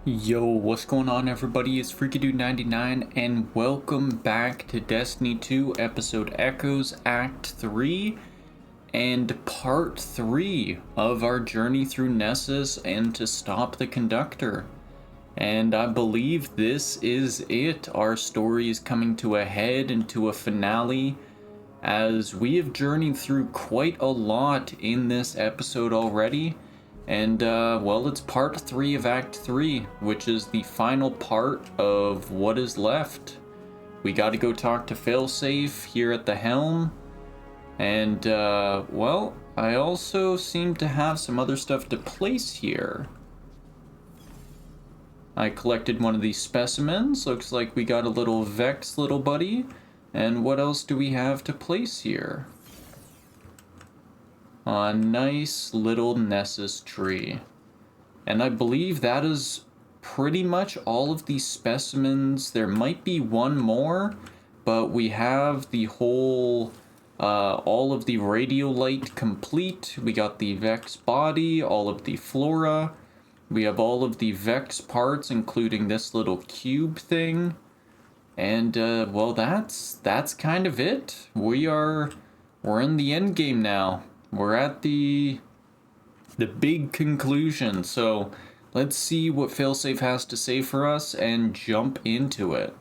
Yo, what's going on everybody? It's FreakyDude99 and welcome back to Destiny 2 episode Echoes Act 3 and part 3 of our journey through Nessus and to stop the Conductor. And I believe this is it. Our story is coming to a head and to a finale as we have journeyed through quite a lot in this episode already. And, well, it's part 3 of Act 3, which is the final part of what is left. We gotta go talk to Failsafe here at the helm. And, well, I also seem to have some other stuff to place here. I collected one of these specimens. Looks like we got a little Vex little buddy. And what else do we have to place here? A nice little Nessus tree. And I believe that is pretty much all of these specimens. There might be one more, but we have the whole, all of the radiolite complete. We got the Vex body, all of the flora. We have all of the Vex parts, including this little cube thing. And, well, that's kind of it. We're in the end game now. We're at the big conclusion, so let's see what Failsafe has to say for us and jump into it.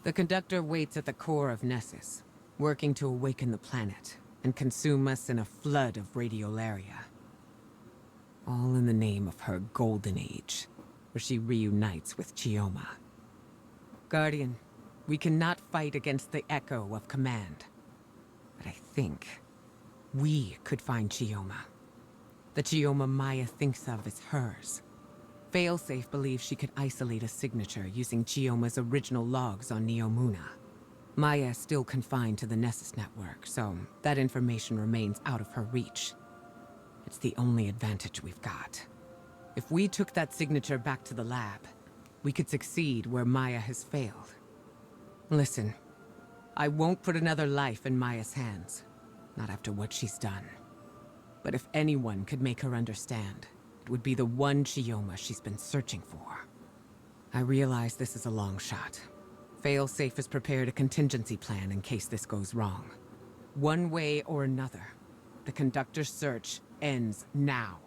The Conductor waits at the core of Nessus, working to awaken the planet and consume us in a flood of radiolaria. All in the name of her Golden Age, where she reunites with Chioma. Guardian, we cannot fight against the echo of command. But I think we could find Chioma. The Chioma Maya thinks of as hers. Failsafe believes she could isolate a signature using Chioma's original logs on Neomuna. Maya is still confined to the Nessus network, so that information remains out of her reach. It's the only advantage we've got. If we took that signature back to the lab, we could succeed where Maya has failed. Listen, I won't put another life in Maya's hands. Not after what she's done. But if anyone could make her understand, it would be the one Chioma she's been searching for. I realize this is a long shot. Failsafe has prepared a contingency plan in case this goes wrong. One way or another, the Conductor's search ends now.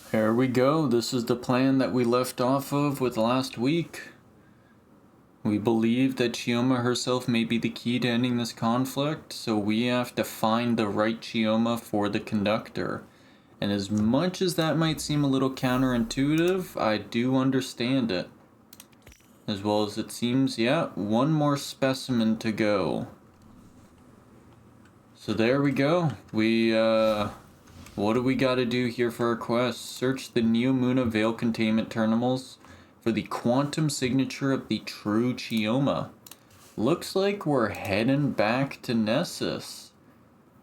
Here we go. This is the plan that we left off of with last week. We believe that Chioma herself may be the key to ending this conflict, so we have to find the right Chioma for the Conductor. And as much as that might seem a little counterintuitive, I do understand it. As well as it seems, yeah, one more specimen to go. So there we go. What do we gotta do here for our quest? Search the Neomuna Veil containment terminals for the quantum signature of the true Chioma. Looks like we're heading back to Nessus.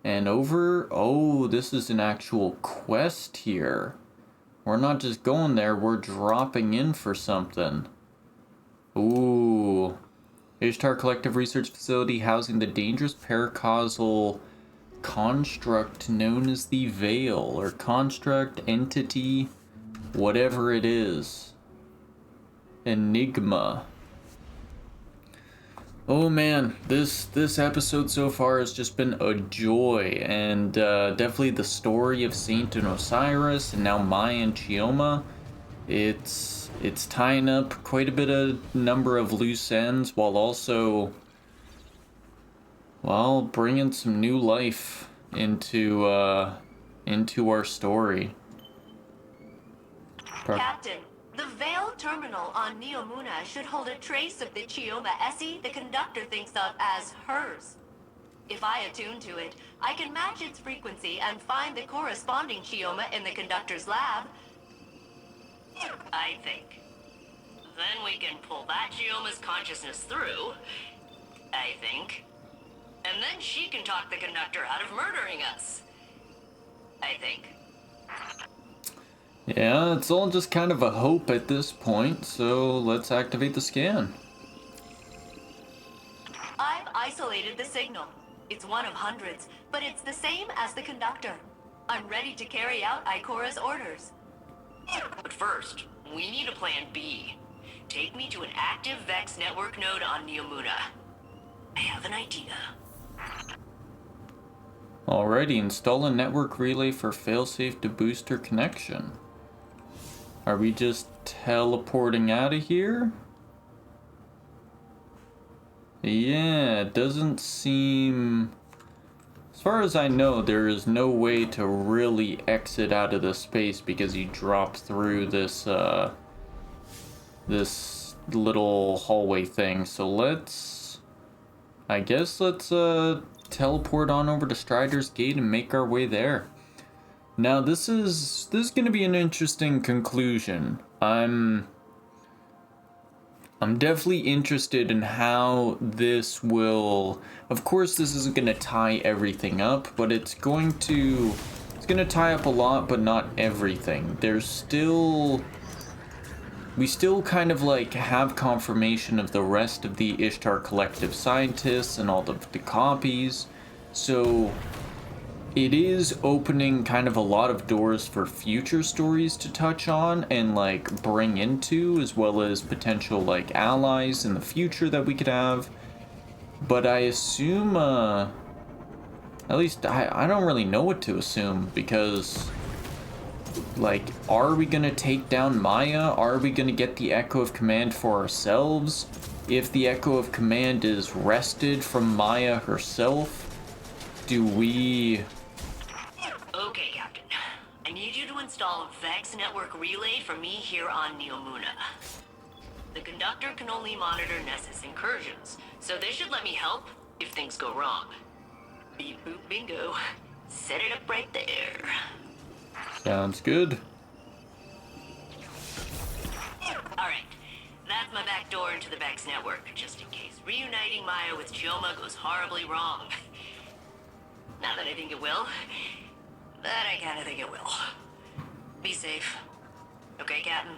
And oh, this is an actual quest here. We're not just going there, we're dropping in for something. Ooh. Ishtar Collective Research Facility housing the dangerous paracausal construct known as the Veil, or construct, entity, whatever it is. Enigma. Oh man, this episode so far has just been a joy, and definitely the story of Saint and Osiris, and now Maya and Chioma. It's tying up quite a bit of number of loose ends, while also, well, bringing some new life into our story. Captain, the Veil terminal on Neomuna should hold a trace of the Chioma Essie the Conductor thinks of as hers. If I attune to it, I can match its frequency and find the corresponding Chioma in the Conductor's lab. I think. Then we can pull that Chioma's consciousness through, I think. And then she can talk the Conductor out of murdering us, I think. Yeah, it's all just kind of a hope at this point, so let's activate the scan. I've isolated the signal. It's one of hundreds, but it's the same as the Conductor. I'm ready to carry out Ikora's orders. But first, we need a plan B. Take me to an active Vex network node on Neomuna. I have an idea. Alrighty, install a network relay for failsafe to booster connection. Are we just teleporting out of here? Yeah, it doesn't seem... As far as I know, there is no way to really exit out of this space because you drop through this, this little hallway thing. So I guess let's teleport on over to Strider's Gate and make our way there. Now this is going to be an interesting conclusion. I'm definitely interested in how this will... Of course, this isn't going to tie everything up, but it's going to tie up a lot, but not everything. We still kind of like have confirmation of the rest of the Ishtar Collective scientists and all of the copies. So it is opening kind of a lot of doors for future stories to touch on and like bring into, as well as potential like allies in the future that we could have. But I assume, at least I don't really know what to assume, because like, are we gonna take down Maya? Are we gonna get the Echo of Command for ourselves? If the Echo of Command is wrested from Maya herself, do we... Okay, Captain. I need you to install a Vex network relay for me here on Neomuna. The Conductor can only monitor Nessus incursions, so they should let me help if things go wrong. Beep boop bingo. Set it up right there. Sounds good. Alright. That's my back door into the Vex network, just in case reuniting Maya with Chioma goes horribly wrong. Not that I think it will, but I kinda think it will. Be safe. Okay, Captain?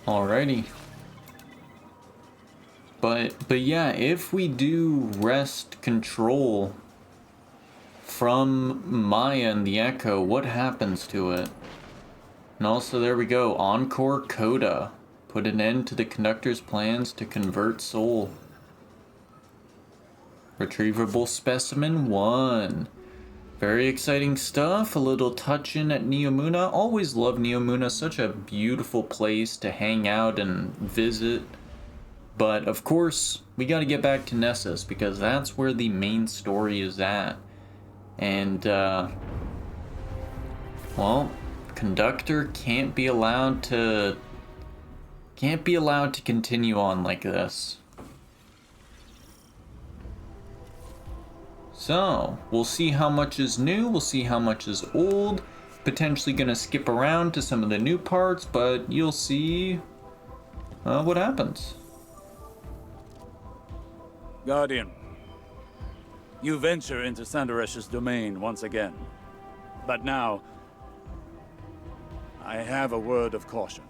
Alrighty. But yeah, if we do wrest control from Maya and the Echo, what happens to it? And also, there we go, Encore Coda. Put an end to the Conductor's plans to convert Soul. Retrievable Specimen 1. Very exciting stuff. A little touch-in at Neomuna. Always love Neomuna. Such a beautiful place to hang out and visit. But, of course, we gotta get back to Nessus, because that's where the main story is at. And, well, Conductor can't be allowed to continue on like this. So, we'll see how much is new, we'll see how much is old, potentially gonna skip around to some of the new parts, but you'll see what happens. Guardian, you venture into Sandaresh's domain once again. But now, I have a word of caution.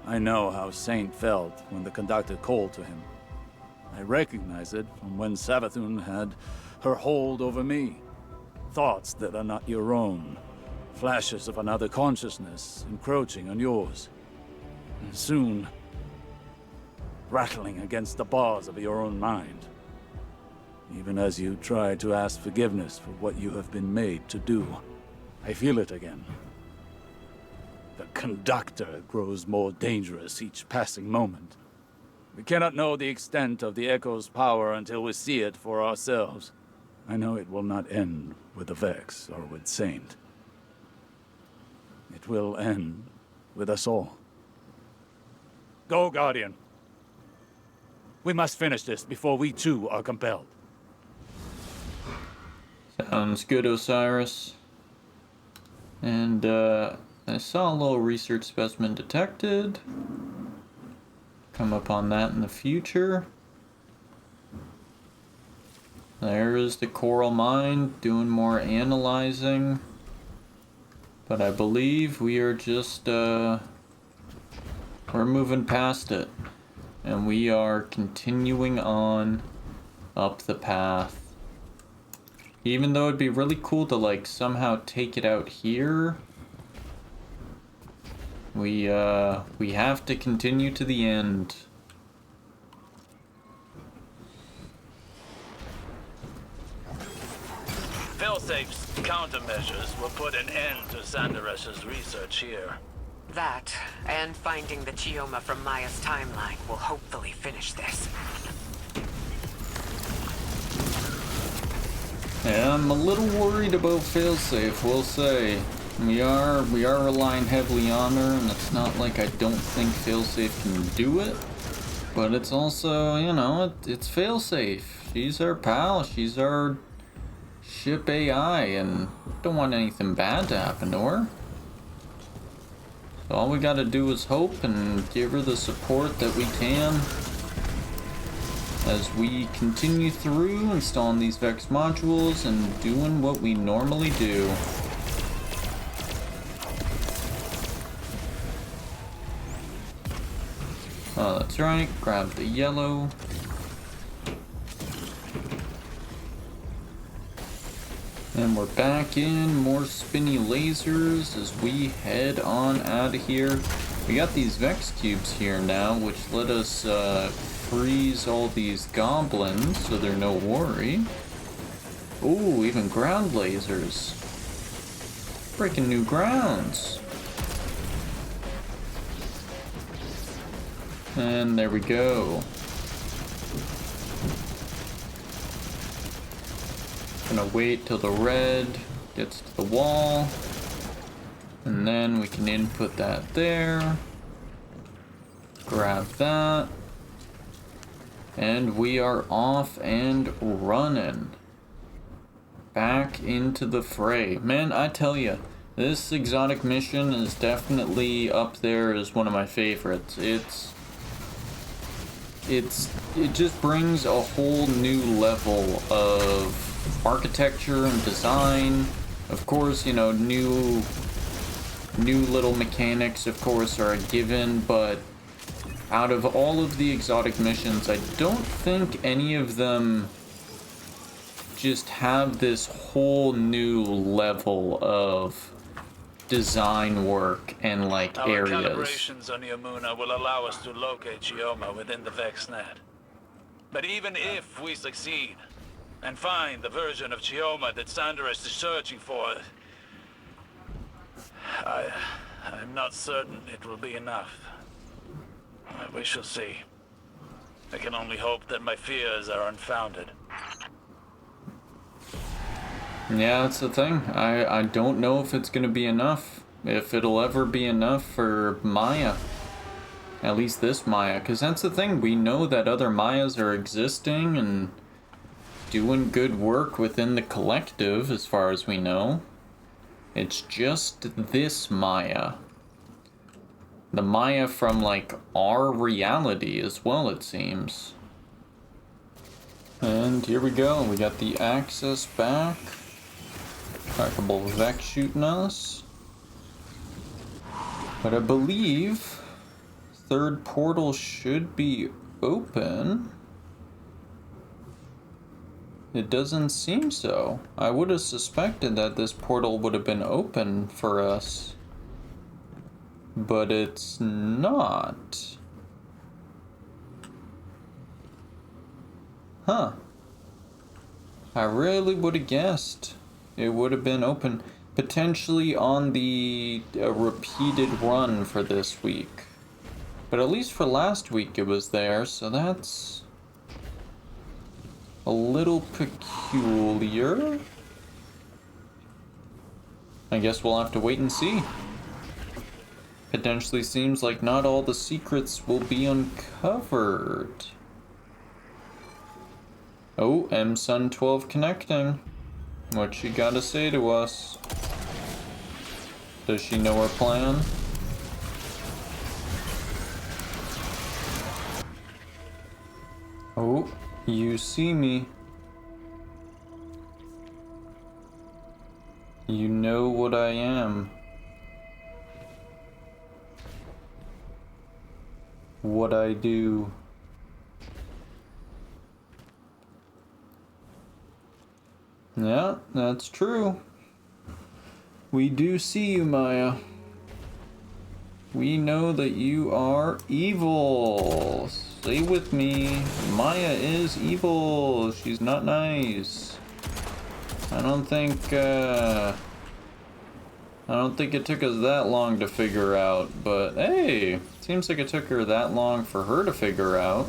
I know how Saint felt when the Conductor called to him. I recognize it from when Savathun had her hold over me. Thoughts that are not your own. Flashes of another consciousness encroaching on yours. And soon, rattling against the bars of your own mind. Even as you try to ask forgiveness for what you have been made to do. I feel it again. The Conductor grows more dangerous each passing moment. We cannot know the extent of the Echo's power until we see it for ourselves. I know it will not end with the Vex or with Saint. It will end with us all. Go, Guardian. We must finish this before we too are compelled. Sounds good, Osiris. And, I saw a little research specimen detected. Come upon that in the future. There is the coral mine doing more analyzing. But I believe we are just, we're moving past it. And we are continuing on up the path. Even though it'd be really cool to like somehow take it out here, we have to continue to the end. Failsafe's countermeasures will put an end to Sanderesh's research here. That, and finding the Chioma from Maya's timeline will hopefully finish this. Yeah, I'm a little worried about Failsafe, we'll say. We are relying heavily on her, and it's not like I don't think Failsafe can do it. But it's also, you know, it's Failsafe. She's our pal, she's our ship AI, and don't want anything bad to happen to her. So all we gotta do is hope and give her the support that we can as we continue through installing these Vex modules and doing what we normally do. Oh, that's right, grab the yellow. And we're back in, more spinny lasers as we head on out of here. We got these Vex cubes here now, which let us freeze all these goblins, so they're no worry. Ooh, even ground lasers. Breaking new grounds. And there we go. Gonna wait till the red gets to the wall, and then we can input that there. Grab that. And we are off and running. Back into the fray. Man, I tell you, this exotic mission is definitely up there as one of my favorites. It just brings a whole new level of architecture and design. Of course, you know, new little mechanics, of course, are a given, but out of all of the exotic missions, I don't think any of them just have this whole new level of design work and like Our areas. calibrations on Yamuna will allow us to locate Chioma within the VexNet. But even if we succeed and find the version of Chioma that Sanderesh is searching for, I'm not certain it will be enough. We shall see. I can only hope that my fears are unfounded. Yeah, that's the thing. I don't know if it's gonna be enough. If it'll ever be enough for Maya. At least this Maya. Because that's the thing. We know that other Mayas are existing and doing good work within the collective, as far as we know. It's just this Maya. The Maya from, like, our reality as well, it seems. And here we go. We got the access back. Trackable Vex shooting us. But I believe third portal should be open. It doesn't seem so. I would have suspected that this portal would have been open for us. But it's not. Huh. I really would have guessed it would have been open. Potentially on the repeated run for this week. But at least for last week it was there, so that's a little peculiar. I guess we'll have to wait and see. Potentially seems like not all the secrets will be uncovered. Oh, MSun12 connecting. What she gotta say to us? Does she know our plan? Oh, you see me. You know what I am. What I do. Yeah, that's true. We do see you, Maya. We know that you are evil. Stay with me. Maya is evil. She's not nice. I don't think it took us that long to figure out, but hey, seems like it took her that long for her to figure out.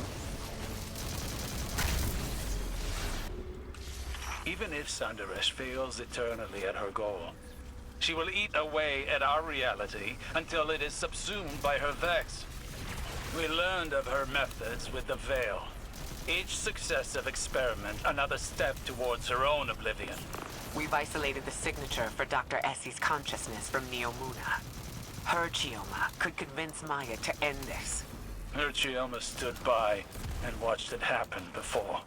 Even if Sandaresh fails eternally at her goal, she will eat away at our reality until it is subsumed by her vex. We learned of her methods with the Veil. Each successive experiment, another step towards her own oblivion. We've isolated the signature for Dr. Essie's consciousness from Neomuna. Her Chioma could convince Maya to end this. Her Chioma stood by and watched it happen before.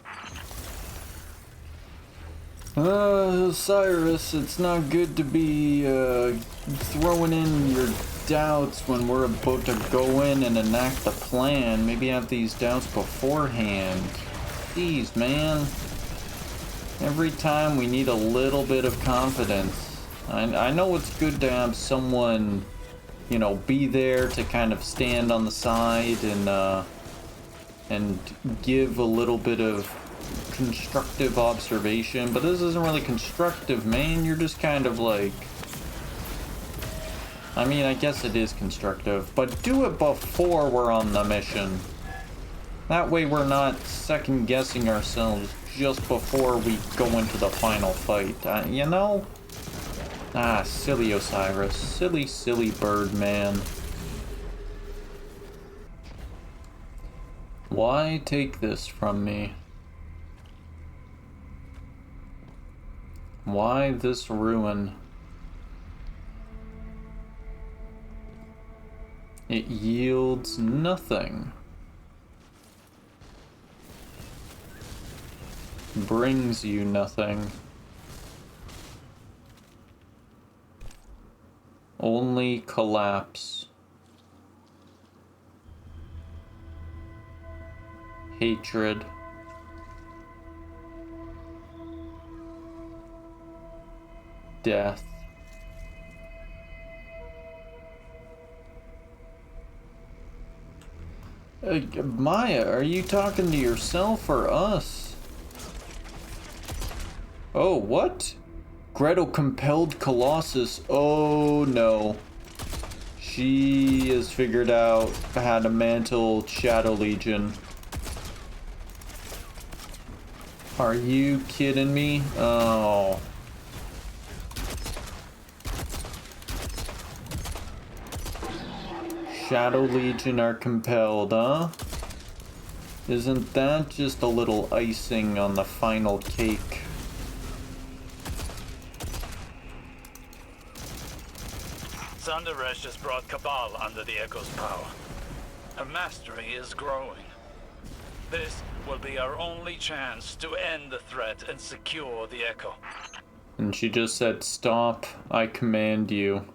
Cyrus, it's not good to be throwing in your doubts when we're about to go in and enact the plan. Maybe have these doubts beforehand. Jeez, man. Every time we need a little bit of confidence. I know it's good to have someone, you know, be there to kind of stand on the side and give a little bit of constructive observation, but this isn't really constructive, man. You're just kind of like, I mean, I guess it is constructive, but do it before we're on the mission. That way we're not second guessing ourselves just before we go into the final fight, you know? Ah, silly Osiris. Silly, silly bird, man. Why take this from me? Why this ruin? It yields nothing. Brings you nothing. Only collapse. Hatred. Death. Maya, are you talking to yourself or us? Oh, what? Gretel compelled Colossus. Oh no. She has figured out how to mantle Shadow Legion. Are you kidding me? Oh. Shadow Legion are compelled, huh? Isn't that just a little icing on the final cake? Sandaresh has brought Cabal under the Echo's power. Her mastery is growing. This will be our only chance to end the threat and secure the Echo. And she just said, "Stop, I command you.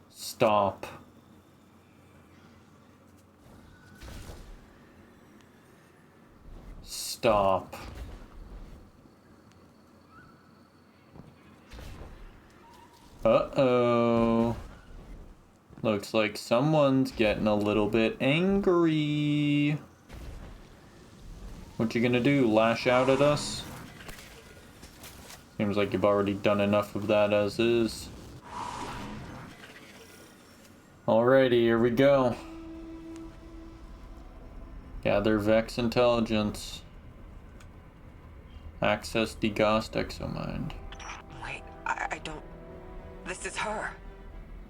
Stop." Stop. Uh-oh. Looks like someone's getting a little bit angry. What you gonna do, lash out at us? Seems like you've already done enough of that as is. Alrighty, here we go. Gather Vex intelligence. Access Deghost Exomind. Wait, I don't... This is her.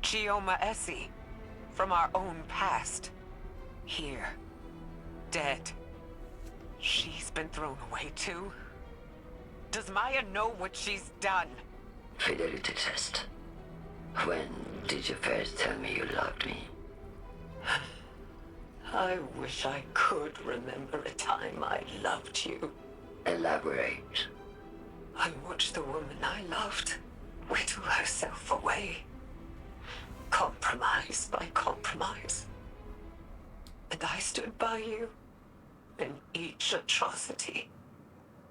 Chioma Essie. From our own past. Here. Dead. She's been thrown away too. Does Maya know what she's done? Fidelity test. When did you first tell me you loved me? I wish I could remember a time I loved you. Elaborate. I watched the woman I loved whittle herself away. Compromise by compromise. And I stood by you in each atrocity.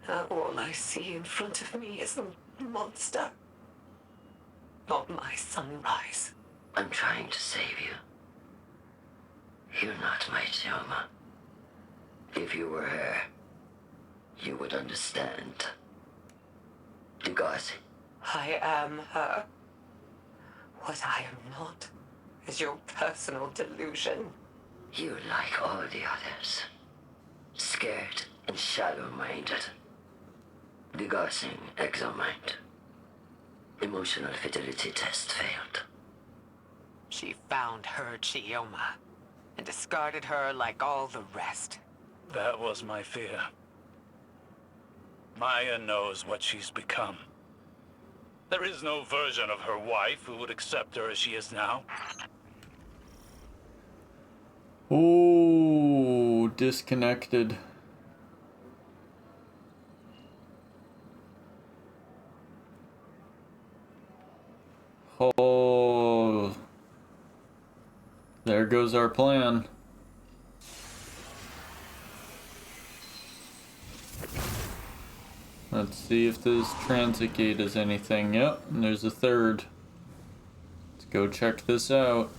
Now all I see in front of me is a monster. Not my sunrise. I'm trying to save you. You're not my Chioma. If you were her, you would understand. Dugasi. I am her. What I am not is your personal delusion. You're like all the others. Scared and shallow-minded. Degaussing exomind. Emotional fidelity test failed. She found her Chioma and discarded her like all the rest. That was my fear. Maya knows what she's become. There is no version of her wife who would accept her as she is now. Oh, disconnected. Oh, there goes our plan. Let's see if this transit gate is anything. Yep, and there's a third. Let's go check this out.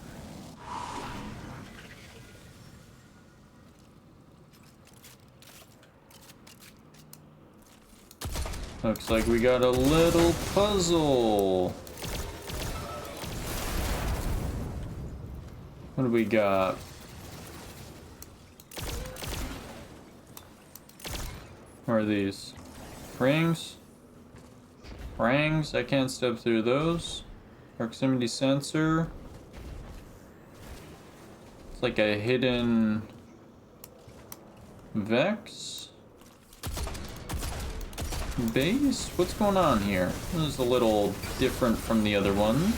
Looks like we got a little puzzle. What do we got? What are these? Rings? Rangs? I can't step through those. Proximity sensor. It's like a hidden Vex base? What's going on here? This is a little different from the other ones.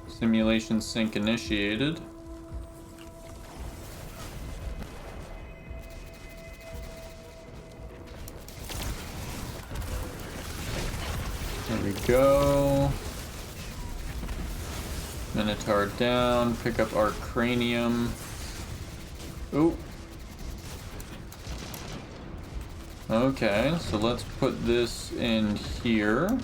Simulation sync initiated. There we go. Minotaur down. Pick up our cranium. Ooh. Okay, so let's put this in here.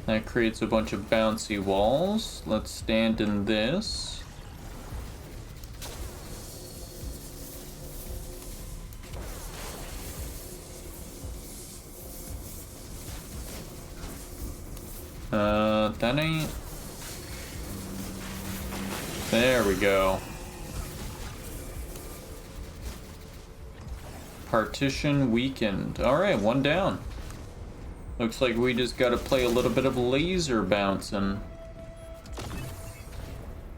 That creates a bunch of bouncy walls. Let's stand in this. That ain't... There we go. Partition weakened. Alright, one down. Looks like we just gotta play a little bit of laser bouncing.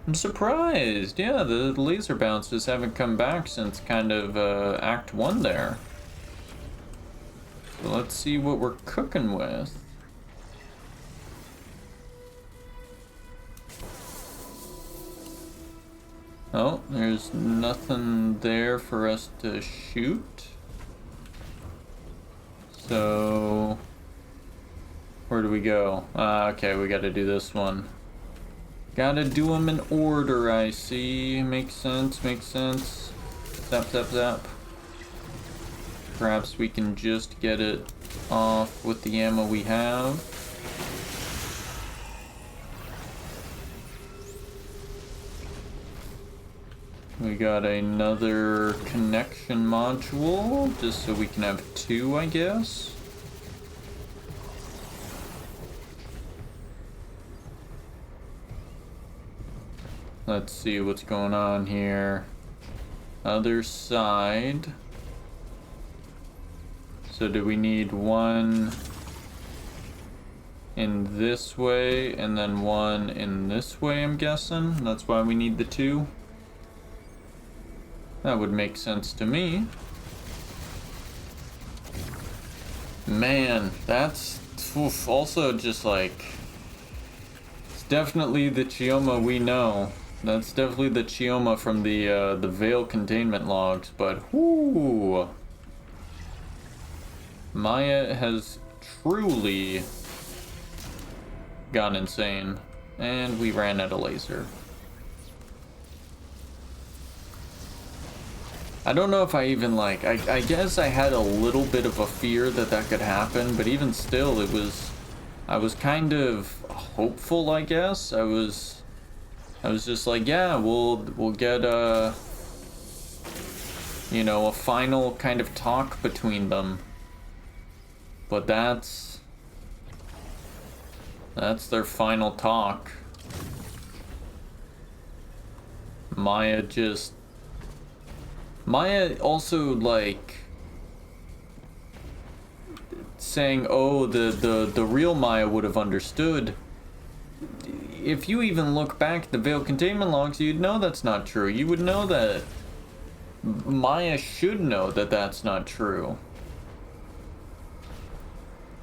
I'm surprised. Yeah, the laser bounces haven't come back since kind of Act 1 there. So let's see what we're cooking with. Oh, there's nothing there for us to shoot. So, where do we go? Okay, we gotta do this one. Gotta do them in order, I see. Makes sense, makes sense. Zap, zap, zap. Perhaps we can just get it off with the ammo we have. We got another connection module, just so we can have two, I guess. Let's see what's going on here. Other side. So do we need one in this way and then one in this way, I'm guessing? That's why we need the two. That would make sense to me. Man, that's also just like... It's definitely the Chioma we know. That's definitely the Chioma from the Veil containment logs, but whoo! Maya has truly gone insane. And we ran out of laser. I don't know if I even like, I guess I had a little bit of a fear that that could happen, but even still, I was kind of hopeful, I guess. I was just like, yeah, we'll get you know, a final kind of talk between them. But that's their final talk. Maya also, like, saying, oh, the real Maya would have understood. If you even look back at the Veil containment logs, you'd know that's not true. You would know that Maya should know that that's not true.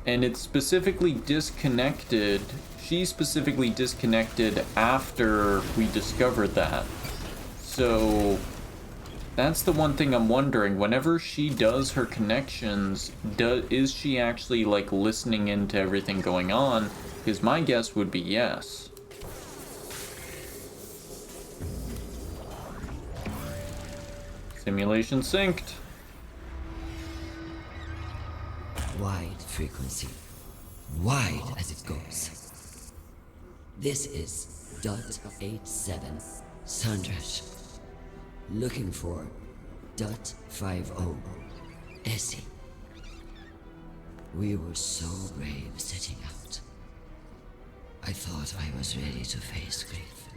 And it's specifically disconnected. She specifically disconnected after we discovered that. So that's the one thing I'm wondering. Whenever she does her connections, is she actually, like, listening into everything going on? Because my guess would be yes. Simulation synced. Wide frequency. Wide as it goes. This is .87 Sandrash. Looking for .50 Essie. We were so brave setting out. I thought I was ready to face grief.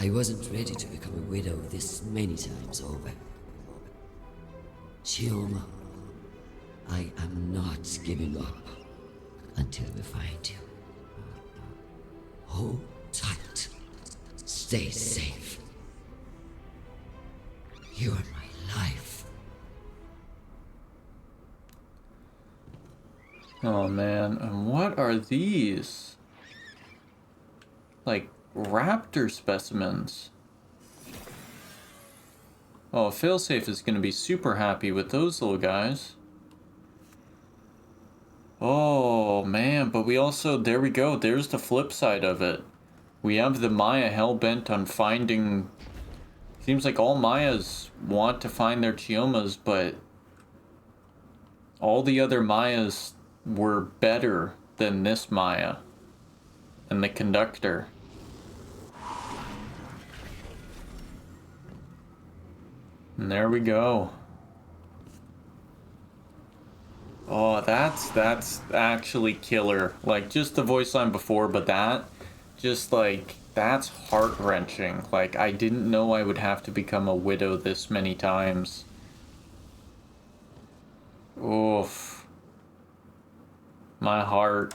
I wasn't ready to become a widow this many times over. Chioma, I am not giving up until we find you. Hold tight. Stay safe. You're my life. Oh man, and what are these? Like raptor specimens. Oh, Failsafe is gonna be super happy with those little guys. Oh man, but we also, there we go, there's the flip side of it. We have the Maya hell-bent on finding, seems like all Mayas want to find their Chiomas, but all the other Mayas were better than this Maya and the Conductor. And there we go. Oh, that's actually killer. Like, just the voice line before, but that, just like, that's heart-wrenching. Like, I didn't know I would have to become a widow this many times. Oof. My heart.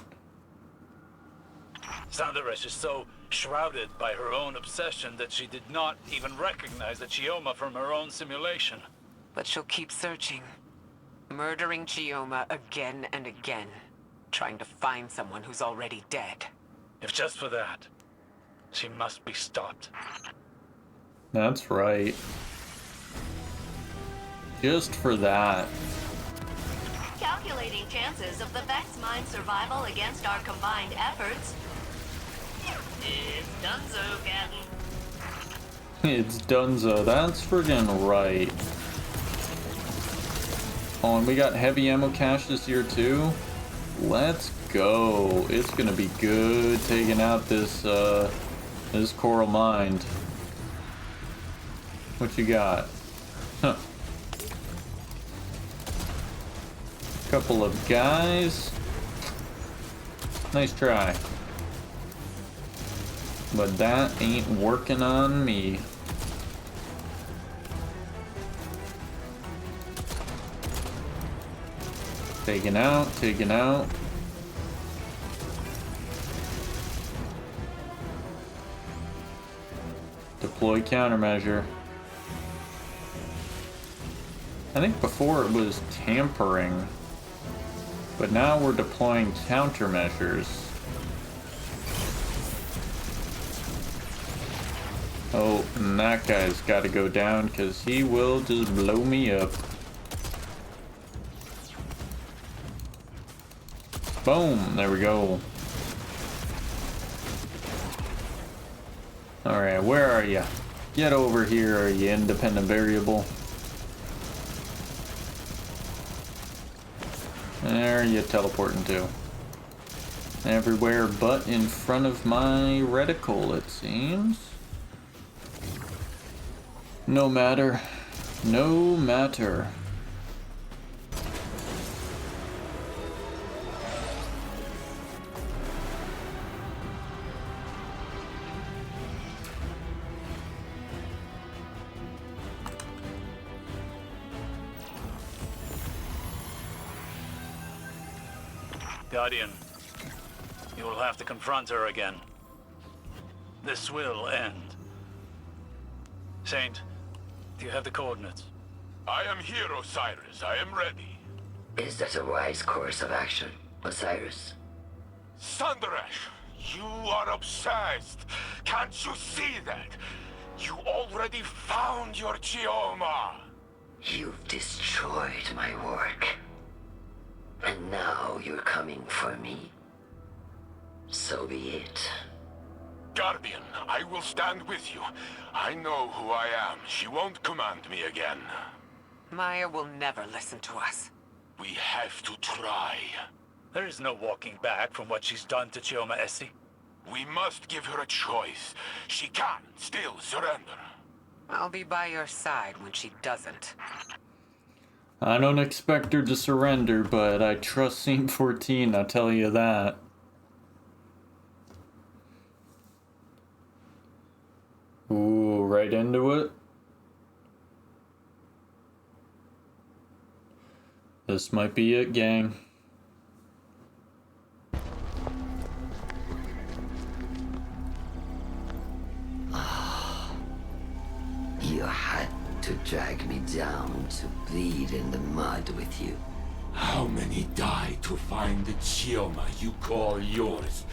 Sandrash is so shrouded by her own obsession that she did not even recognize the Chioma from her own simulation. But she'll keep searching. Murdering Chioma again and again. Trying to find someone who's already dead. If just for that, she must be stopped. That's right. Just for that. Calculating chances of the Vex Mind survival against our combined efforts. It's donezo, Captain. It's donezo, that's friggin' right. Oh, and we got heavy ammo cache this year too. Let's go. It's gonna be good taking out this this coral mind. What you got? Huh. Couple of guys. Nice try. But that ain't working on me. Taken out, taken out. Deploy countermeasure. I think before it was tampering, but now we're deploying countermeasures. Oh, and that guy's got to go down because he will just blow me up. Boom, there we go. Alright, where are you? Get over here, you independent variable. There you teleporting to. Everywhere but in front of my reticle, it seems. No matter. No matter. Guardian, you will have to confront her again. This will end. Saint, do you have the coordinates? I am here, Osiris. I am ready. Is that a wise course of action, Osiris? Sandaresh, you are obsessed. Can't you see that? You already found your Chioma. You've destroyed my work. And now you're coming for me? So be it. Guardian, I will stand with you. I know who I am. She won't command me again. Maya will never listen to us. We have to try. There is no walking back from what she's done to Chioma Essie. We must give her a choice. She can still surrender. I'll be by your side when she doesn't. I don't expect her to surrender, but I trust Scene 14, I'll tell you that. Ooh, right into it. This might be it, gang. You had to drag me down to bleed in the mud with you. How many died to find the Chioma you call yours?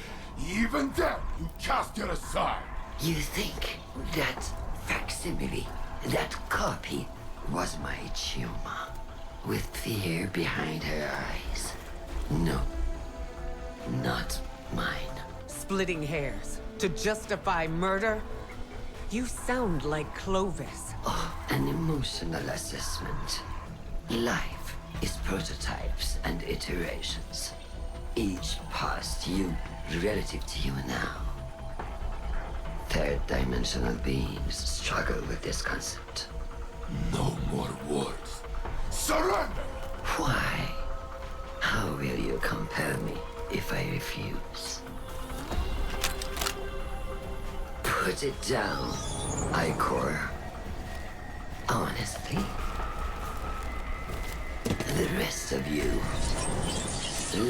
Even then, you cast it aside. You think that facsimile, that copy, was my Chioma, with fear behind her eyes? No, not mine. Splitting hairs to justify murder? You sound like Clovis. Oh, an emotional assessment. Life is prototypes and iterations. Each past you relative to you now. Third-dimensional beings struggle with this concept. No more words. Surrender! Why? How will you compel me if I refuse? Put it down, Ikora. Honestly, the rest of you,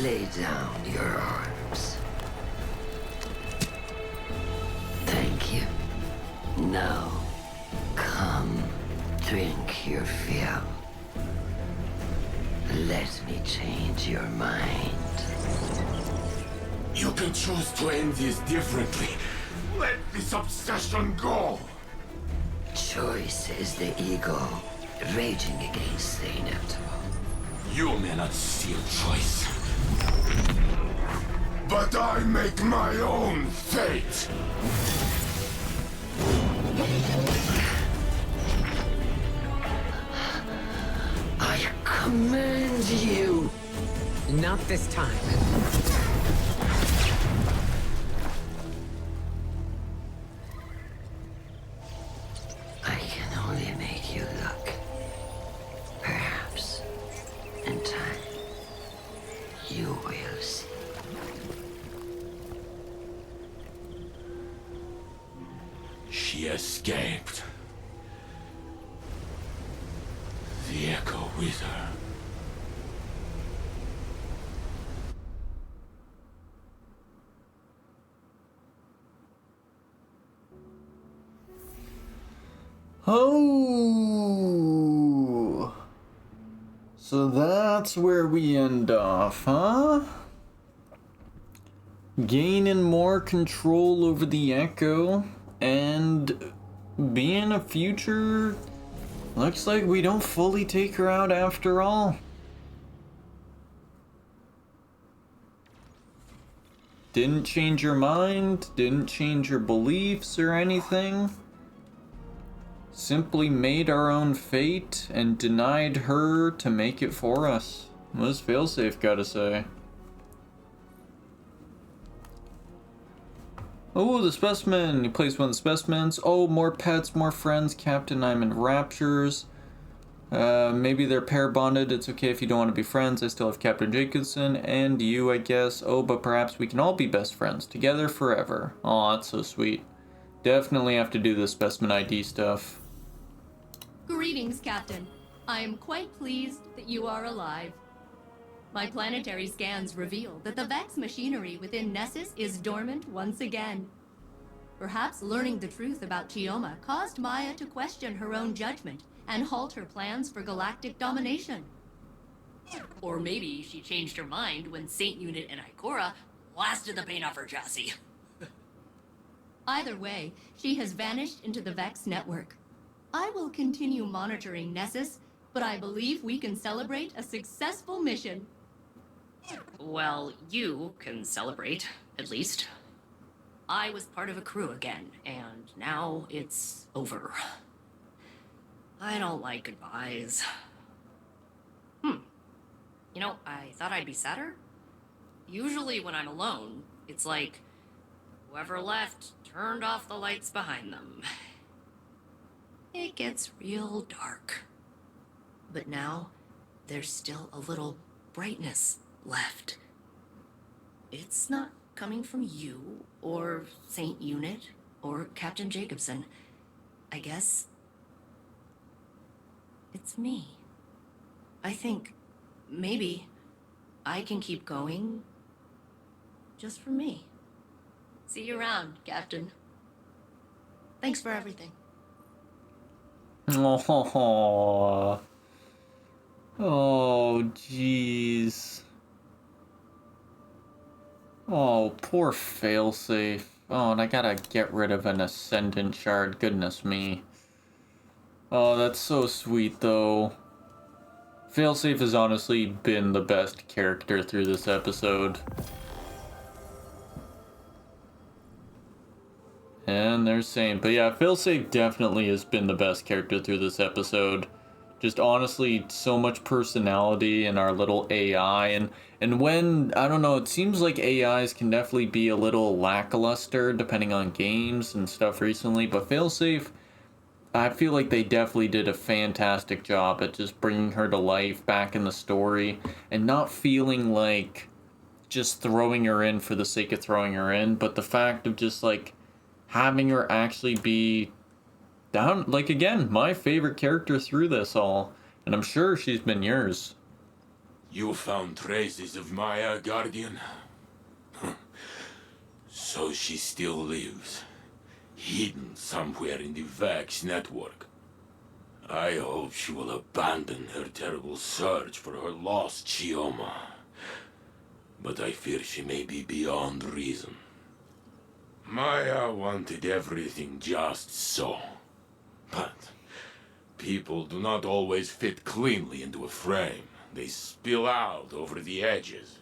lay down your arms. Thank you. Now, come, drink your fill. Let me change your mind. You can choose to end this differently. Let this obsession go. Choice is the ego raging against the inevitable. You may not see a choice. But I make my own fate. I command you. Not this time. I can only make you look. Perhaps, in time, you will see. She escaped. The echo with her. Oh, so that's where we end off, huh? Gaining more control over the Echo and being a future. Looks like we don't fully take her out after all. Didn't change her mind, didn't change her beliefs or anything. simply made our own fate and denied her to make it for us. What's Failsafe gotta say? Oh, the specimen! You placed one of the specimens. Oh, more pets, more friends. Captain, I'm in raptures. Maybe they're pair bonded. It's okay if you don't want to be friends. I still have Captain Jacobson and you, I guess. Oh, but perhaps we can all be best friends. Together forever. Aw, that's so sweet. Definitely have to do the specimen ID stuff. Greetings, Captain. I am quite pleased that you are alive. My planetary scans reveal that the Vex machinery within Nessus is dormant once again. Perhaps learning the truth about Chioma caused Maya to question her own judgment and halt her plans for galactic domination. Or maybe she changed her mind when Saint Unit and Ikora blasted the paint off her chassis. Either way, she has vanished into the Vex network. I will continue monitoring Nessus, but I believe we can celebrate a successful mission. Well, you can celebrate, at least. I was part of a crew again, and now it's over. I don't like goodbyes. You know, I thought I'd be sadder. Usually when I'm alone, it's like whoever left turned off the lights behind them. It gets real dark. But now, there's still a little brightness left. It's not coming from you, or Saint Unit, or Captain Jacobson. I guess it's me. I think maybe I can keep going just for me. See you around, Captain. Thanks for everything. Oh, jeez. Oh, poor Failsafe. Oh, and I gotta get rid of an Ascendant Shard. Goodness me. Oh, that's so sweet, though. Failsafe has honestly been the best character through this episode. And they're saying, but yeah, Failsafe definitely has been the best character through this episode. Just honestly, so much personality in our little AI, and when, I don't know, it seems like AIs can definitely be a little lackluster depending on games and stuff recently, but Failsafe, I feel like they definitely did a fantastic job at just bringing her to life back in the story, and not feeling like just throwing her in for the sake of throwing her in, but the fact of just like having her actually be down, like, again, my favorite character through this all, and I'm sure she's been yours. You found traces of Maya, Guardian? So she still lives, hidden somewhere in the Vex network. I hope she will abandon her terrible search for her lost Chioma. But I fear she may be beyond reason. Maya wanted everything just so. But people do not always fit cleanly into a frame. They spill out over the edges.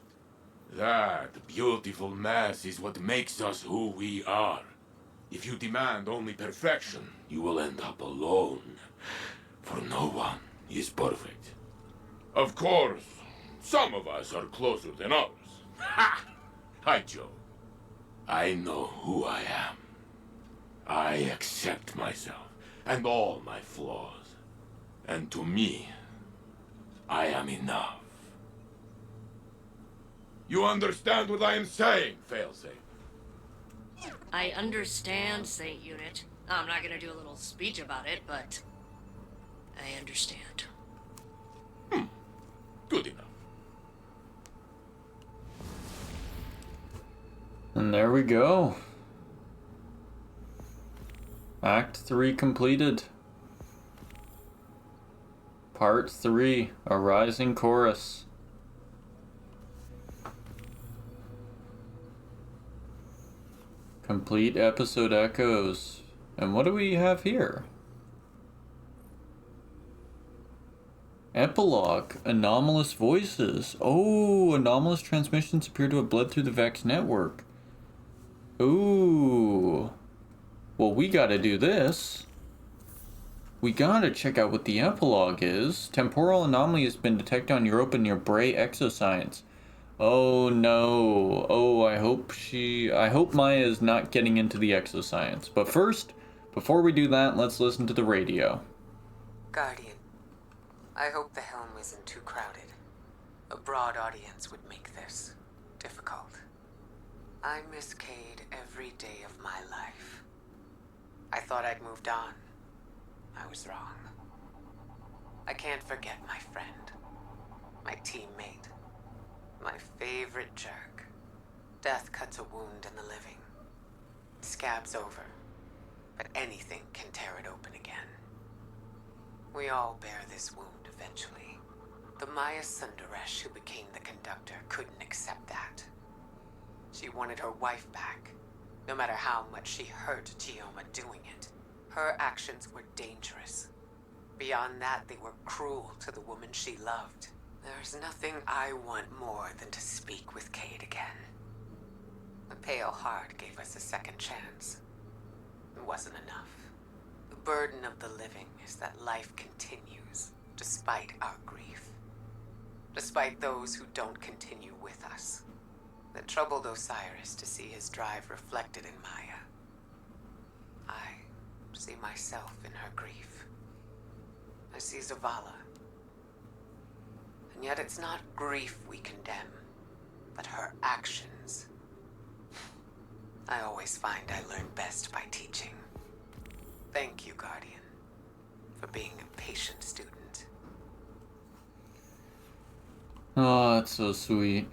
That beautiful mess is what makes us who we are. If you demand only perfection, you will end up alone. For no one is perfect. Of course, some of us are closer than others. Ha! I joke. I know who I am. I accept myself and all my flaws. And to me, I am enough. You understand what I am saying, Failsafe? I understand, Saint Unit. I'm not gonna do a little speech about it, but I understand. Good enough. And there we go. Act 3 completed. Part 3, A Rising Chorus. Complete episode echoes. And what do we have here? Epilogue, Anomalous Voices. Oh, anomalous transmissions appear to have bled through the Vex network. Ooh. Well, we gotta do this. We gotta check out what the epilogue is. Temporal anomaly has been detected on Europa near Bray exoscience. Oh no. Oh, I hope Maya is not getting into the exoscience. But first, before we do that, let's listen to the radio. Guardian, I hope the helm isn't too crowded. A broad audience would make this difficult. I miss Cade every day of my life. I thought I'd moved on. I was wrong. I can't forget my friend, my teammate, my favorite jerk. Death cuts a wound in the living. Scabs over, but anything can tear it open again. We all bear this wound eventually. The Maya Sundaresh who became the Conductor couldn't accept that. She wanted her wife back, no matter how much she hurt Chioma doing it. Her actions were dangerous. Beyond that, they were cruel to the woman she loved. There's nothing I want more than to speak with Cade again. The Pale Heart gave us a second chance. It wasn't enough. The burden of the living is that life continues, despite our grief. Despite those who don't continue with us. It troubled Osiris to see his drive reflected in Maya. I see myself in her grief. I see Zavala. And yet it's not grief we condemn, but her actions. I always find I learn best by teaching. Thank you, Guardian, for being a patient student. Oh, that's so sweet.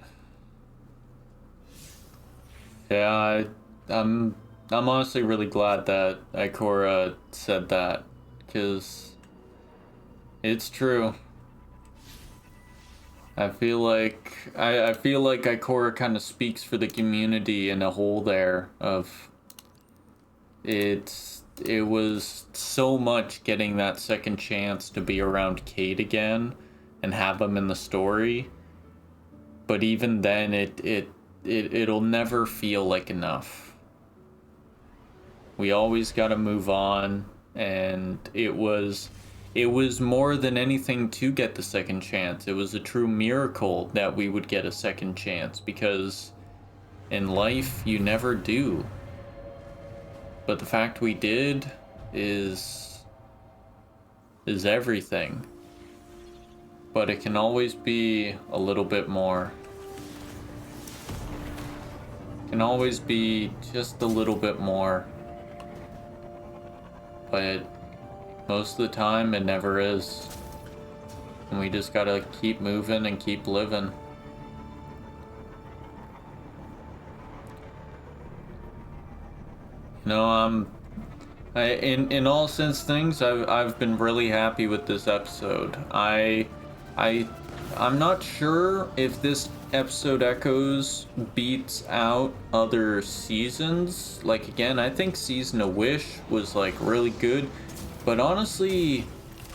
Yeah, I'm honestly really glad that Ikora said that, because it's true. I feel like Ikora kind of speaks for the community in a whole there of it was so much getting that second chance to be around Cade again and have him in the story, but even then it'll never feel like enough. We always gotta move on, and it was more than anything to get the second chance. It was a true miracle that we would get a second chance, because in life you never do. But the fact we did is everything. But it can always be a little bit more. Can always be just a little bit more, but most of the time it never is, and we just gotta keep moving and keep living. You know, in all sense things, I've been really happy with this episode. I'm not sure if this episode Echoes beats out other seasons. Like, again, I think Season of Wish was like really good, but honestly,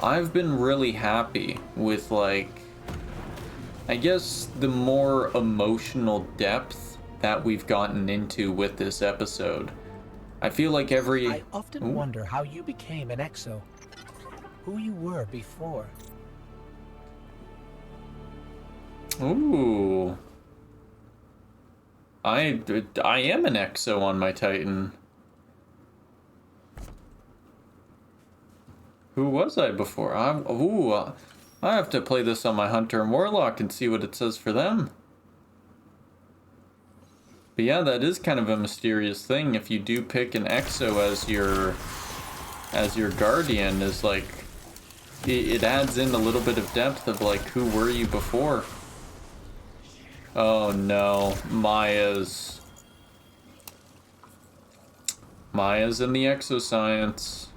I've been really happy with, like, I guess the more emotional depth that we've gotten into with this episode. I feel like I often wonder how you became an Exo. Who you were before. Ooh. I am an Exo on my Titan. Who was I before? I have to play this on my Hunter and Warlock and see what it says for them. But yeah, that is kind of a mysterious thing. If you do pick an Exo as your guardian, is like it adds in a little bit of depth of like, who were you before? Oh no, Maya's in the exoscience.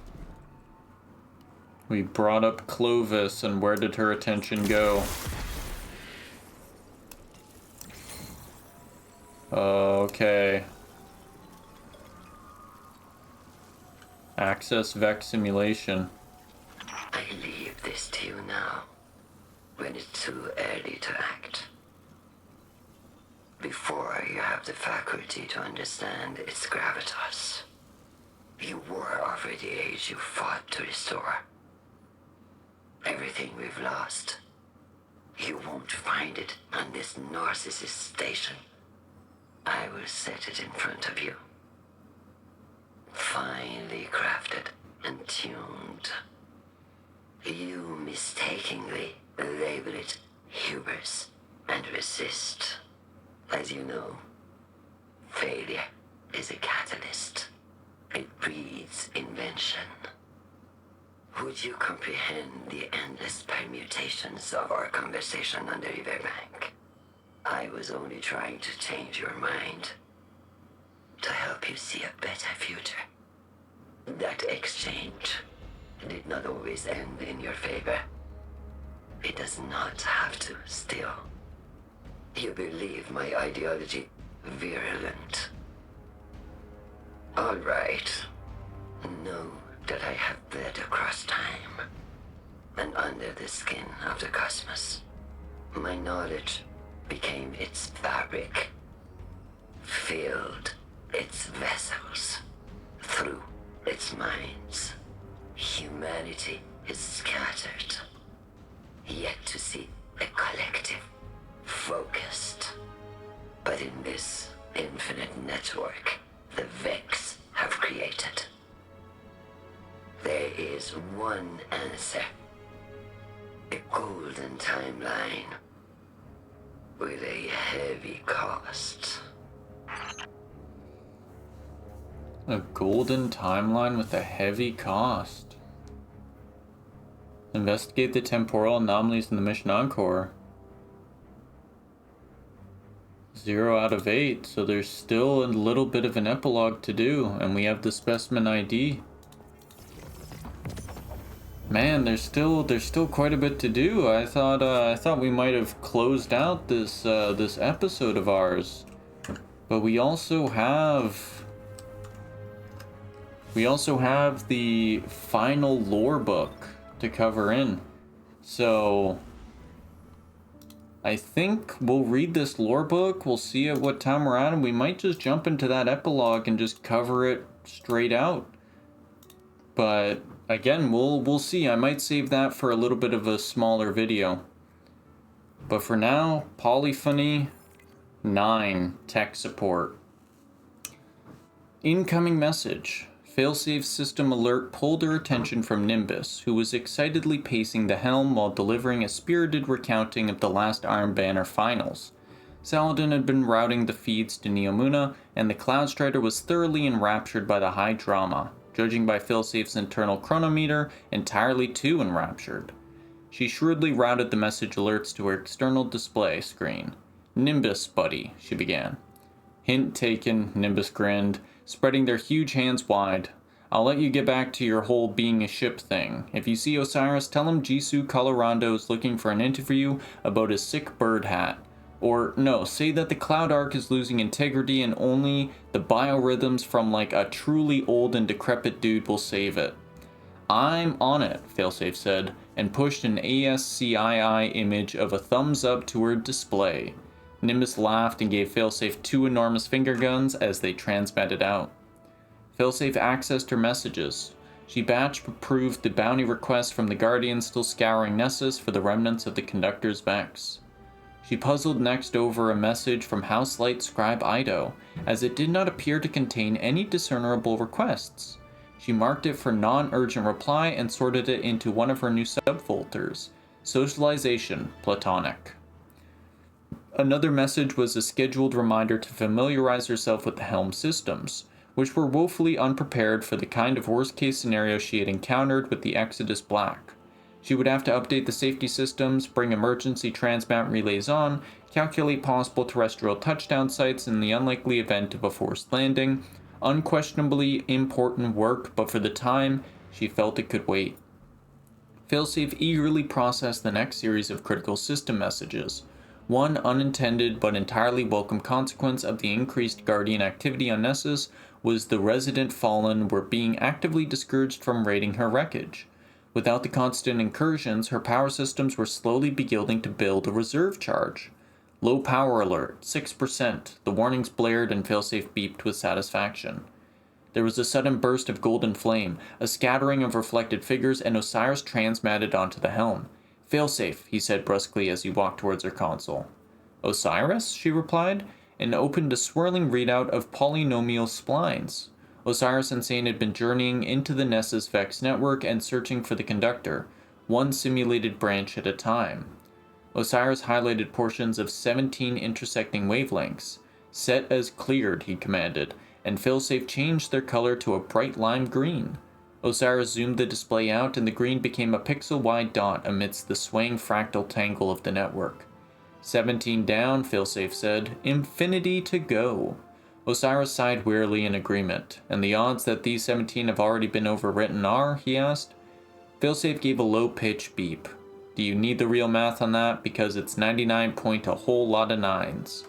We brought up Clovis, and where did her attention go? Okay. Access Vex simulation. I leave this to you now, when it's too early to act. Before you have the faculty to understand its gravitas. You were of the age you fought to restore. everything we've lost. You won't find it on this narcissist station. I will set it in front of you. Finely crafted and tuned. You mistakenly label it hubris and resist. As you know, failure is a catalyst. It breeds invention. Would you comprehend the endless permutations of our conversation on the riverbank? I was only trying to change your mind, to help you see a better future. That exchange did not always end in your favor. It does not have to, still. You believe my ideology virulent. All right. Know that I have bled across time and under the skin of the cosmos. My knowledge became its fabric, filled its vessels, through its minds. Humanity is scattered, yet to see a collective, focused. But in this infinite network the Vex have created, there is one answer. A golden timeline with a heavy cost. A golden timeline with a heavy cost. Investigate the temporal anomalies in the mission Encore. 0 out of 8, so there's still a little bit of an epilogue to do, and we have the specimen ID. Man, there's still quite a bit to do. I thought we might have closed out this episode of ours, but we also have the final lore book to cover in. So I think we'll read this lore book. We'll see at what time we're at, and we might just jump into that epilogue and just cover it straight out. But again, we'll see. I might save that for a little bit of a smaller video. But for now, Polyphony 9 tech support. Incoming message. Failsafe system alert pulled her attention from Nimbus, who was excitedly pacing the helm while delivering a spirited recounting of the last Iron Banner finals. Saladin had been routing the feeds to Neomuna, and the Cloudstrider was thoroughly enraptured by the high drama. Judging by Failsafe's internal chronometer, entirely too enraptured. She shrewdly routed the message alerts to her external display screen. "Nimbus, buddy," she began. Hint taken, Nimbus grinned, spreading their huge hands wide. "I'll let you get back to your whole being a ship thing. If you see Osiris, tell him Jisoo Colorado is looking for an interview about his sick bird hat. Or, no, say that the Cloud Arc is losing integrity and only the biorhythms from like a truly old and decrepit dude will save it." "I'm on it," Failsafe said, and pushed an ASCII image of a thumbs up to her display. Nimbus laughed and gave Failsafe 2 enormous finger guns as they transmitted out. Failsafe accessed her messages. She batch approved the bounty request from the Guardians still scouring Nessus for the remnants of the Conductor's Vex. She puzzled next over a message from House Light Scribe Ido, as it did not appear to contain any discernible requests. She marked it for non-urgent reply and sorted it into one of her new subfolders, Socialization, Platonic. Another message was a scheduled reminder to familiarize herself with the helm systems, which were woefully unprepared for the kind of worst-case scenario she had encountered with the Exodus Black. She would have to update the safety systems, bring emergency transmat relays on, calculate possible terrestrial touchdown sites in the unlikely event of a forced landing. Unquestionably important work, but for the time, she felt it could wait. Failsafe eagerly processed the next series of critical system messages. One unintended but entirely welcome consequence of the increased Guardian activity on Nessus was the resident Fallen were being actively discouraged from raiding her wreckage. Without the constant incursions, her power systems were slowly beginning to build a reserve charge. Low power alert, 6%. The warnings blared and Failsafe beeped with satisfaction. There was a sudden burst of golden flame, a scattering of reflected figures, and Osiris transmatted onto the helm. "Failsafe," he said brusquely as he walked towards her console. "Osiris?" she replied, and opened a swirling readout of polynomial splines. Osiris and Sane had been journeying into the Nessus Vex network and searching for the Conductor, one simulated branch at a time. Osiris highlighted portions of 17 intersecting wavelengths. "Set as cleared," he commanded, and Failsafe changed their color to a bright lime green. Osiris zoomed the display out, and the green became a pixel-wide dot amidst the swaying fractal tangle of the network. 17 down, Failsafe said. "Infinity to go." Osiris sighed wearily in agreement. "And the odds that these 17 have already been overwritten are?" he asked. Failsafe gave a low-pitched beep. "Do you need the real math on that? Because it's 99 point a whole lot of nines."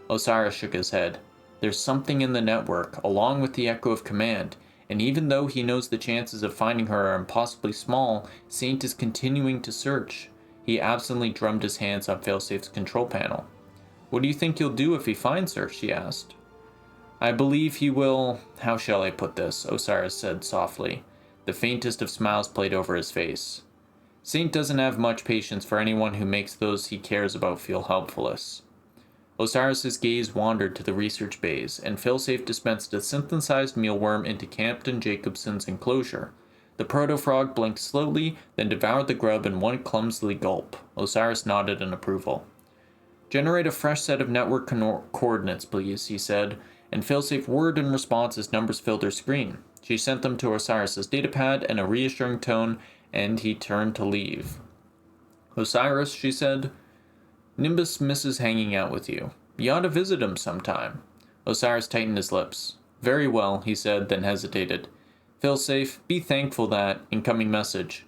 Osiris shook his head. "There's something in the network, along with the echo of command, and even though he knows the chances of finding her are impossibly small, Saint is continuing to search." He absently drummed his hands on Failsafe's control panel. "What do you think he'll do if he finds her?" she asked. "I believe he will... how shall I put this?" Osiris said softly. The faintest of smiles played over his face. "Saint doesn't have much patience for anyone who makes those he cares about feel helpless." Osiris's gaze wandered to the research bays, and Failsafe dispensed a synthesized mealworm into Captain Jacobson's enclosure. The proto-frog blinked slowly, then devoured the grub in one clumsy gulp. Osiris nodded in approval. "Generate a fresh set of network coordinates, please," he said, and Failsafe whirred in response as numbers filled her screen. She sent them to Osiris's datapad in a reassuring tone, and he turned to leave. "Osiris," she said, "Nimbus misses hanging out with you. You ought to visit him sometime." Osiris tightened his lips. "Very well," he said, then hesitated. "Failsafe, be thankful that... incoming message."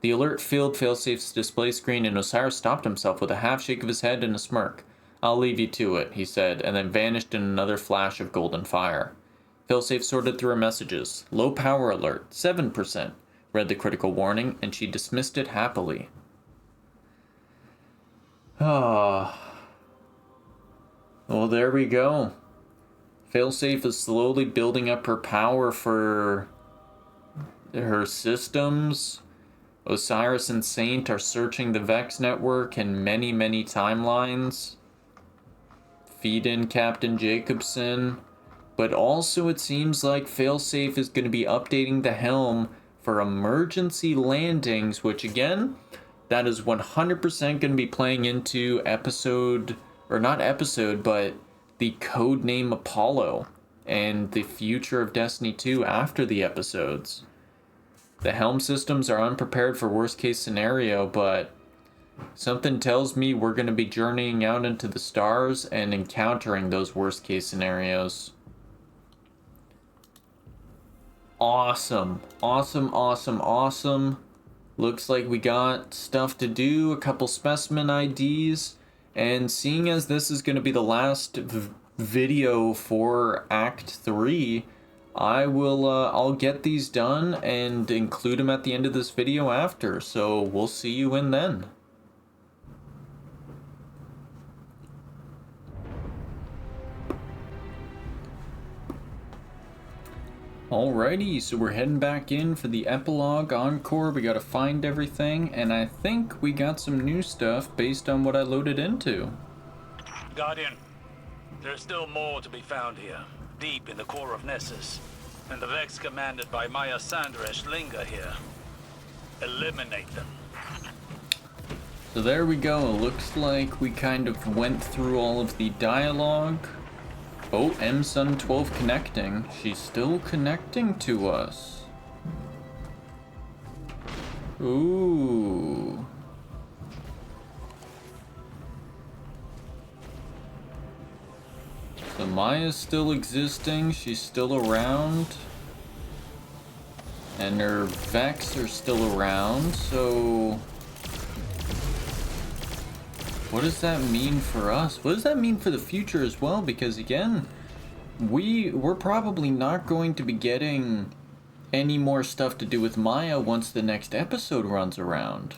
The alert filled Failsafe's display screen, and Osiris stopped himself with a half-shake of his head and a smirk. "I'll leave you to it," he said, and then vanished in another flash of golden fire. Failsafe sorted through her messages. "Low power alert, 7%, read the critical warning, and she dismissed it happily. Well, there we go. Failsafe is slowly building up her power for her systems. Osiris and Saint are searching the Vex network in many, many timelines. Feed in Captain Jacobson. But also it seems like Failsafe is going to be updating the helm for emergency landings, which again, that is 100% going to be playing into episode, or not episode, but the codename Apollo and the future of Destiny 2 after the episodes. The helm systems are unprepared for worst case scenario, but something tells me we're going to be journeying out into the stars and encountering those worst case scenarios. Awesome. Looks like we got stuff to do, a couple specimen IDs, and seeing as this is going to be the last video for Act 3, I'll get these done and include them at the end of this video after, so we'll see you in then. Alrighty, so we're heading back in for the Epilogue Encore. We gotta find everything, and I think we got some new stuff based on what I loaded into. Guardian, there's still more to be found here, deep in the core of Nessus, and the Vex commanded by Maya Sandresh linger here. Eliminate them. So there we go. Looks like we kind of went through all of the dialogue. Oh, MSun12 connecting. She's still connecting to us. Ooh. So Maya's still existing. She's still around. And her Vex are still around, so... what does that mean for us? What does that mean for the future as well? Because again, we're probably not going to be getting any more stuff to do with Maya once the next episode runs around.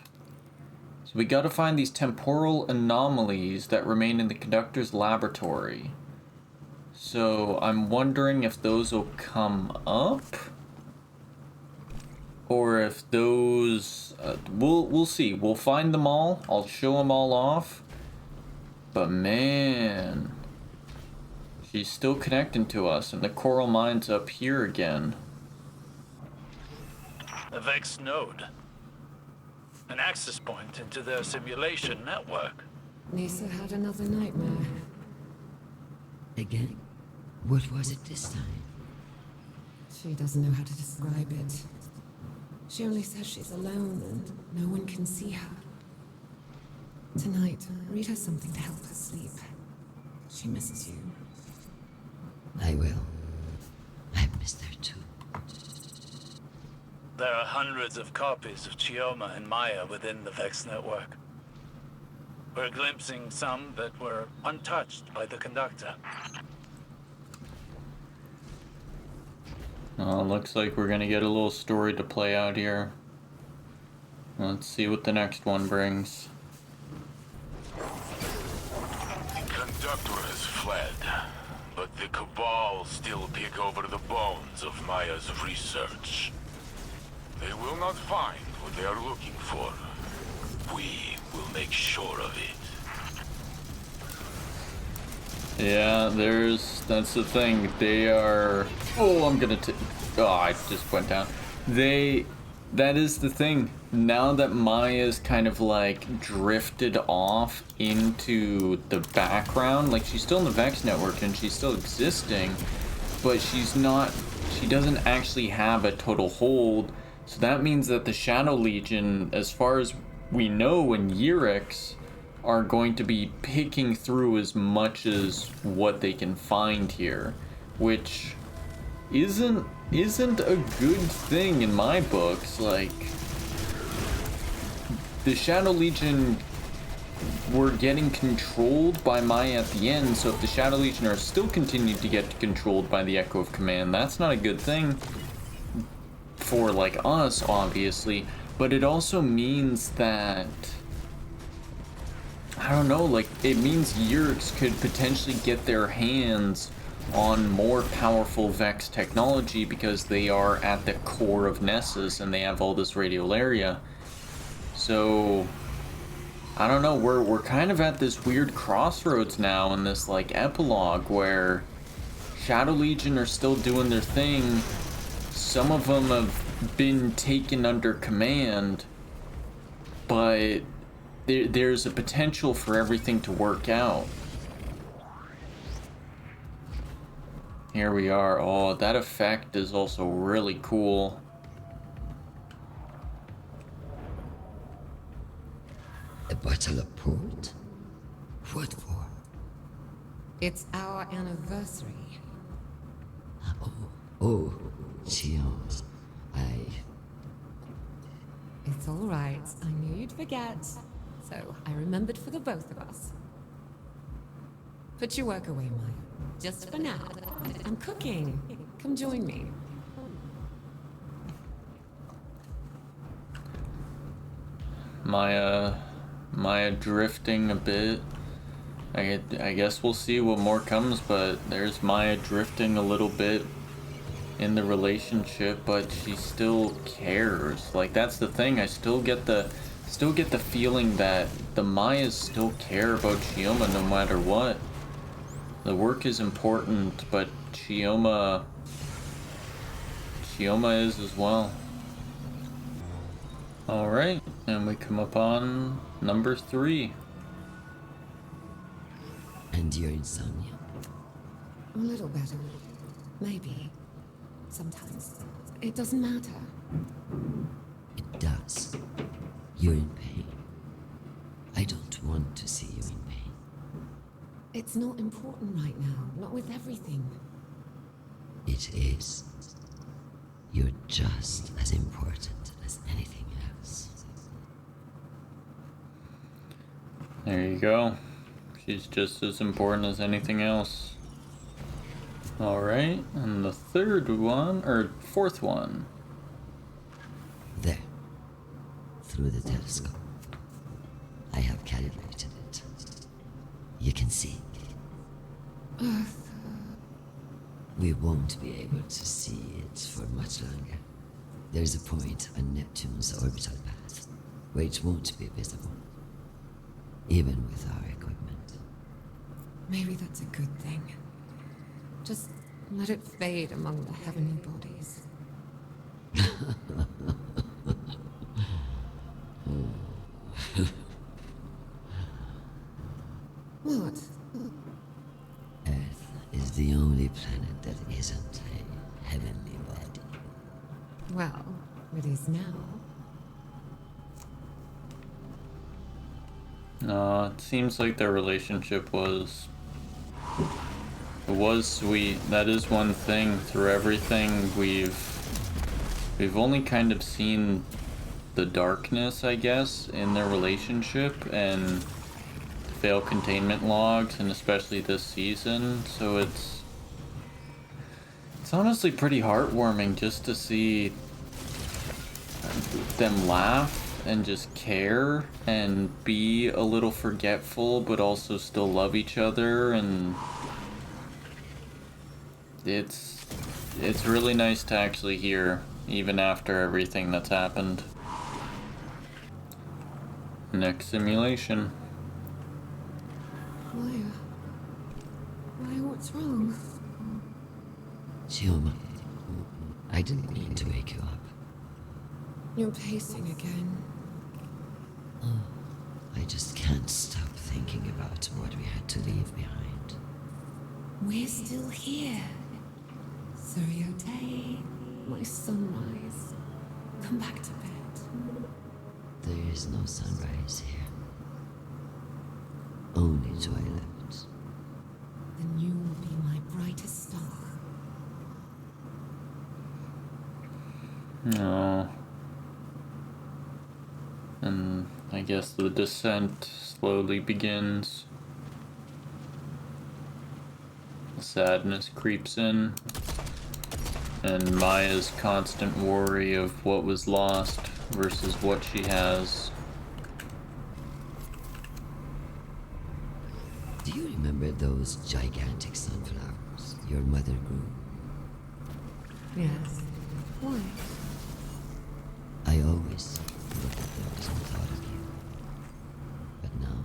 So we gotta find these temporal anomalies that remain in the Conductor's laboratory. So I'm wondering if those will come up, or if those we'll see. We'll find them all. I'll show them all off. But man, she's still connecting to us, and the coral mine's up here again. The Vex node. An access point into their simulation network. Nisa had another nightmare. Again? What was it this time? She doesn't know how to describe it. She only says she's alone and no one can see her. Tonight, read her something to help her sleep. She misses you. I will. I missed her too. There are hundreds of copies of Chioma and Maya within the Vex network. We're glimpsing some that were untouched by the Conductor. Looks like we're gonna get a little story to play out here. Let's see what the next one brings. The Conductor has fled, but the Cabal still pick over the bones of Maya's research. They will not find what they are looking for. We will make sure of it. Yeah, that's the thing. They are... Oh, I just went down. That is the thing. Now that Maya's kind of like drifted off into the background, like she's still in the Vex network and she's still existing, but she doesn't actually have a total hold. So that means that the Shadow Legion, as far as we know, and Yurix are going to be picking through as much as what they can find here, which isn't a good thing in my books. Like, the Shadow Legion were getting controlled by Maya at the end, so if the Shadow Legion are still continuing to get controlled by the Echo of Command, that's not a good thing for, like, us, obviously, but it also means that, I don't know, like, it means Yurix could potentially get their hands on more powerful Vex technology because they are at the core of Nessus and they have all this radiolaria. So, I don't know, we're kind of at this weird crossroads now in this, like, epilogue where Shadow Legion are still doing their thing. Some of them have been taken under command, but there's a potential for everything to work out. Here we are. Oh, that effect is also really cool. A bottle of port? What for? It's our anniversary. Oh, Chioma. It's all right. I knew you'd forget. So I remembered for the both of us. Put your work away, Maya. Just for now. I'm cooking. Come join me. Maya drifting a bit. I guess we'll see what more comes, but there's Maya drifting a little bit in the relationship, but she still cares. Like, that's the thing. I still get the feeling that the Mayas still care about Chioma no matter what. The work is important, but Chioma is as well. Alright, and we come upon number 3. And your insomnia? A little better. Maybe. Sometimes. It doesn't matter. It does. You're in pain. I don't want to see you in pain. It's not important right now. Not with everything. It is. You're just as important as anything else. There you go. She's just as important as anything else. Alright, and the fourth one. There. Through the telescope. I have calibrated it. You can see. Earth We won't be able to see it for much longer. There's a point on Neptune's orbital path where it won't be visible, even with our equipment. Maybe that's a good thing. Just let it fade among the heavenly bodies. What? Earth is the only planet that isn't a heavenly body. Well, it is now. It seems like their relationship was sweet. That is one thing. Through everything, we've only kind of seen the darkness, I guess, in their relationship and failed containment logs, and especially this season. So it's honestly pretty heartwarming just to see them laugh and just care and be a little forgetful but also still love each other, and it's really nice to actually hear even after everything that's happened. Next simulation. Why, what's wrong? Chioma, I didn't mean to wake you up. You're pacing again. I just can't stop thinking about what we had to leave behind. We're still here. Suryote, my sunrise. Come back to bed. There is no sunrise here. Only twilight. Then you will be my brightest star. No. And I guess the descent slowly begins. Sadness creeps in, and Maya's constant worry of what was lost versus what she has. Do you remember those gigantic sunflowers your mother grew? Yes. Why? I always looked at those and thought of you. But now,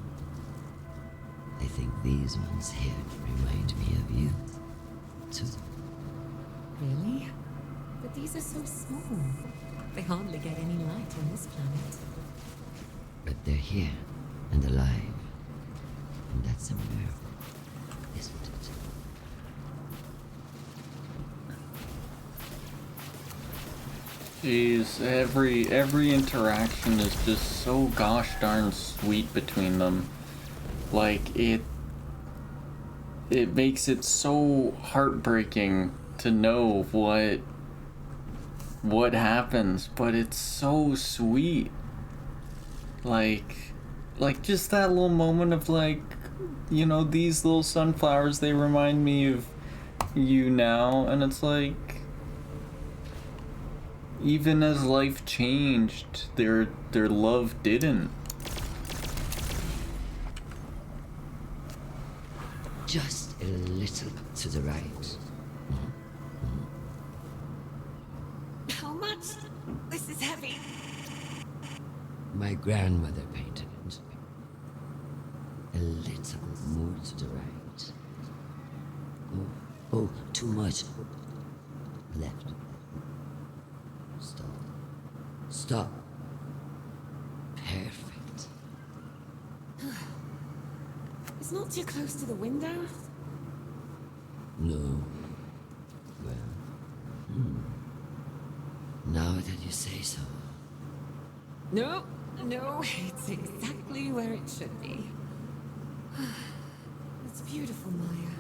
I think these ones here remind me of you, too. Really? But these are so small. They hardly get any light on this planet. But they're here and alive. And that's a miracle, isn't it? Jeez, every interaction is just so gosh darn sweet between them. Like, it makes it so heartbreaking to know what happens, but it's so sweet. Like just that little moment of like, you know, these little sunflowers, they remind me of you now, and it's like, even as life changed, their love didn't. Just a little to the right. How much? This is heavy. My grandmother painted it. A little more to the right. Oh, too much. Left. Stop. Perfect. It's not too close to the window. No. Well, now that you say so. No, it's exactly where it should be. It's beautiful, Maya.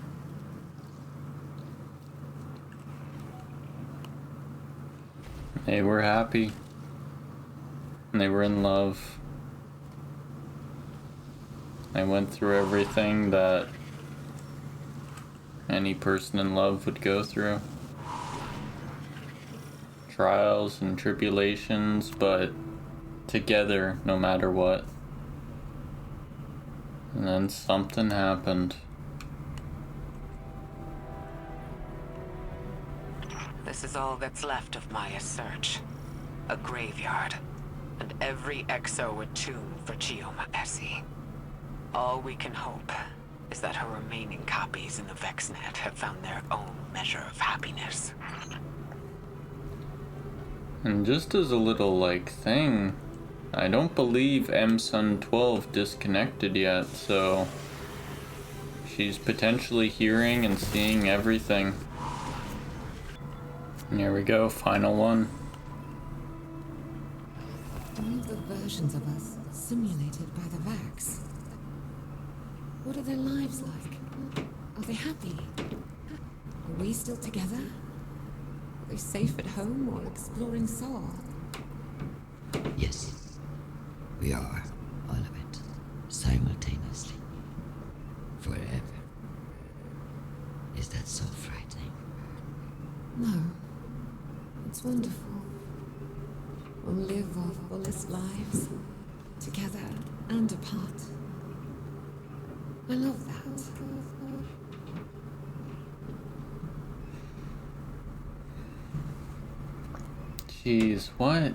They were happy. And they were in love. They went through everything that any person in love would go through. Trials and tribulations, but together no matter what. And then something happened. This is all that's left of Maya's search. A graveyard. And every exo attuned for Chioma Essie. All we can hope is that her remaining copies in the VexNet have found their own measure of happiness. And just as a little, thing, I don't believe M-Sun-12 disconnected yet, so she's potentially hearing and seeing everything. And here we go, final one. All the versions of us simulated by the Vax. What are their lives like? Are they happy? Are we still together? Are they safe at home or exploring Sol? Yes. We are. All of it. Simultaneously. Forever. Is that so frightening? No. It's wonderful. We'll live our fullest lives. Together and apart. I love that. Jeez, what?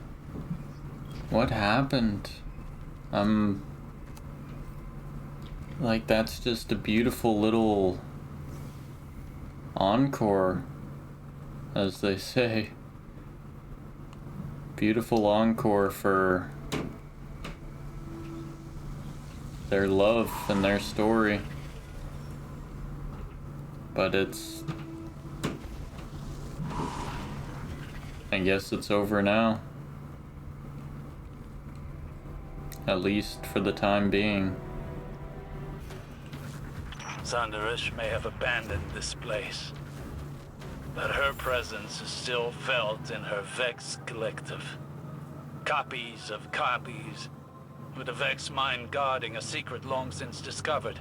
What happened? That's just a beautiful little encore, as they say. Beautiful encore for their love and their story. But I guess it's over now. At least for the time being. Sandarish may have abandoned this place, but her presence is still felt in her Vex collective. Copies of copies, with the Vex mind guarding a secret long since discovered.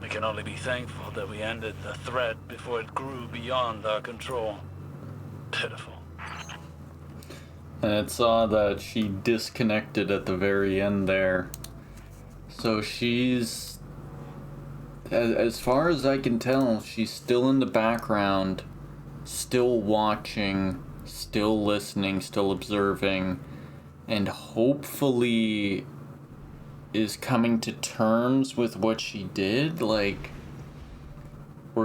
We can only be thankful that we ended the threat before it grew beyond our control. Pitiful. And it saw that she disconnected at the very end there. So she's, as far as I can tell, she's still in the background, still watching, still listening, still observing, and hopefully is coming to terms with what she did. We're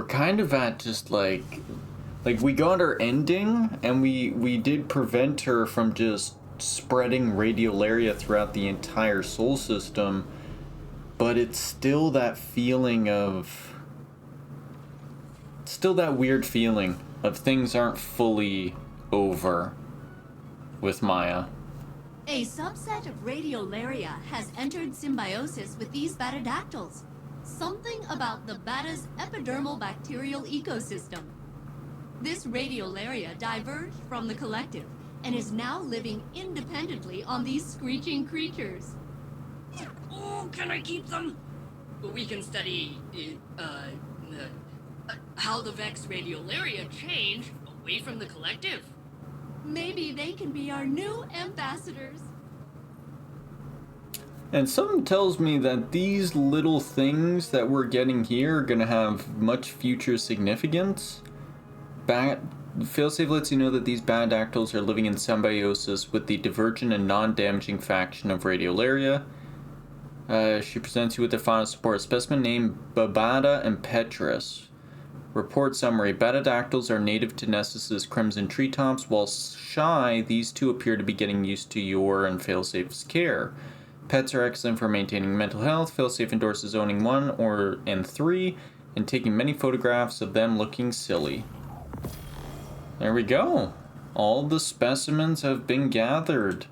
kind of at just we got her ending, and we did prevent her from just spreading radiolaria throughout the entire Sol system, but it's still that feeling of... still that weird feeling of things aren't fully over with Maya. A subset of radiolaria has entered symbiosis with these batadactyls. Something about the bata's epidermal bacterial ecosystem. This radiolaria diverged from the collective and is now living independently on these screeching creatures. Oh, can I keep them? We can study, how the Vex radiolaria change away from the collective. Maybe they can be our new ambassadors. And something tells me that these little things that we're getting here are gonna have much future significance. Failsafe lets you know that these batadactyls are living in symbiosis with the divergent and non-damaging faction of Radiolaria. She presents you with a final support specimen named Babada and Petrus. Report summary. Batadactyls are native to Nessus's crimson treetops. While shy, these two appear to be getting used to your and Failsafe's care. Pets are excellent for maintaining mental health. Failsafe endorses owning one and three, and taking many photographs of them looking silly. There we go. All the specimens have been gathered.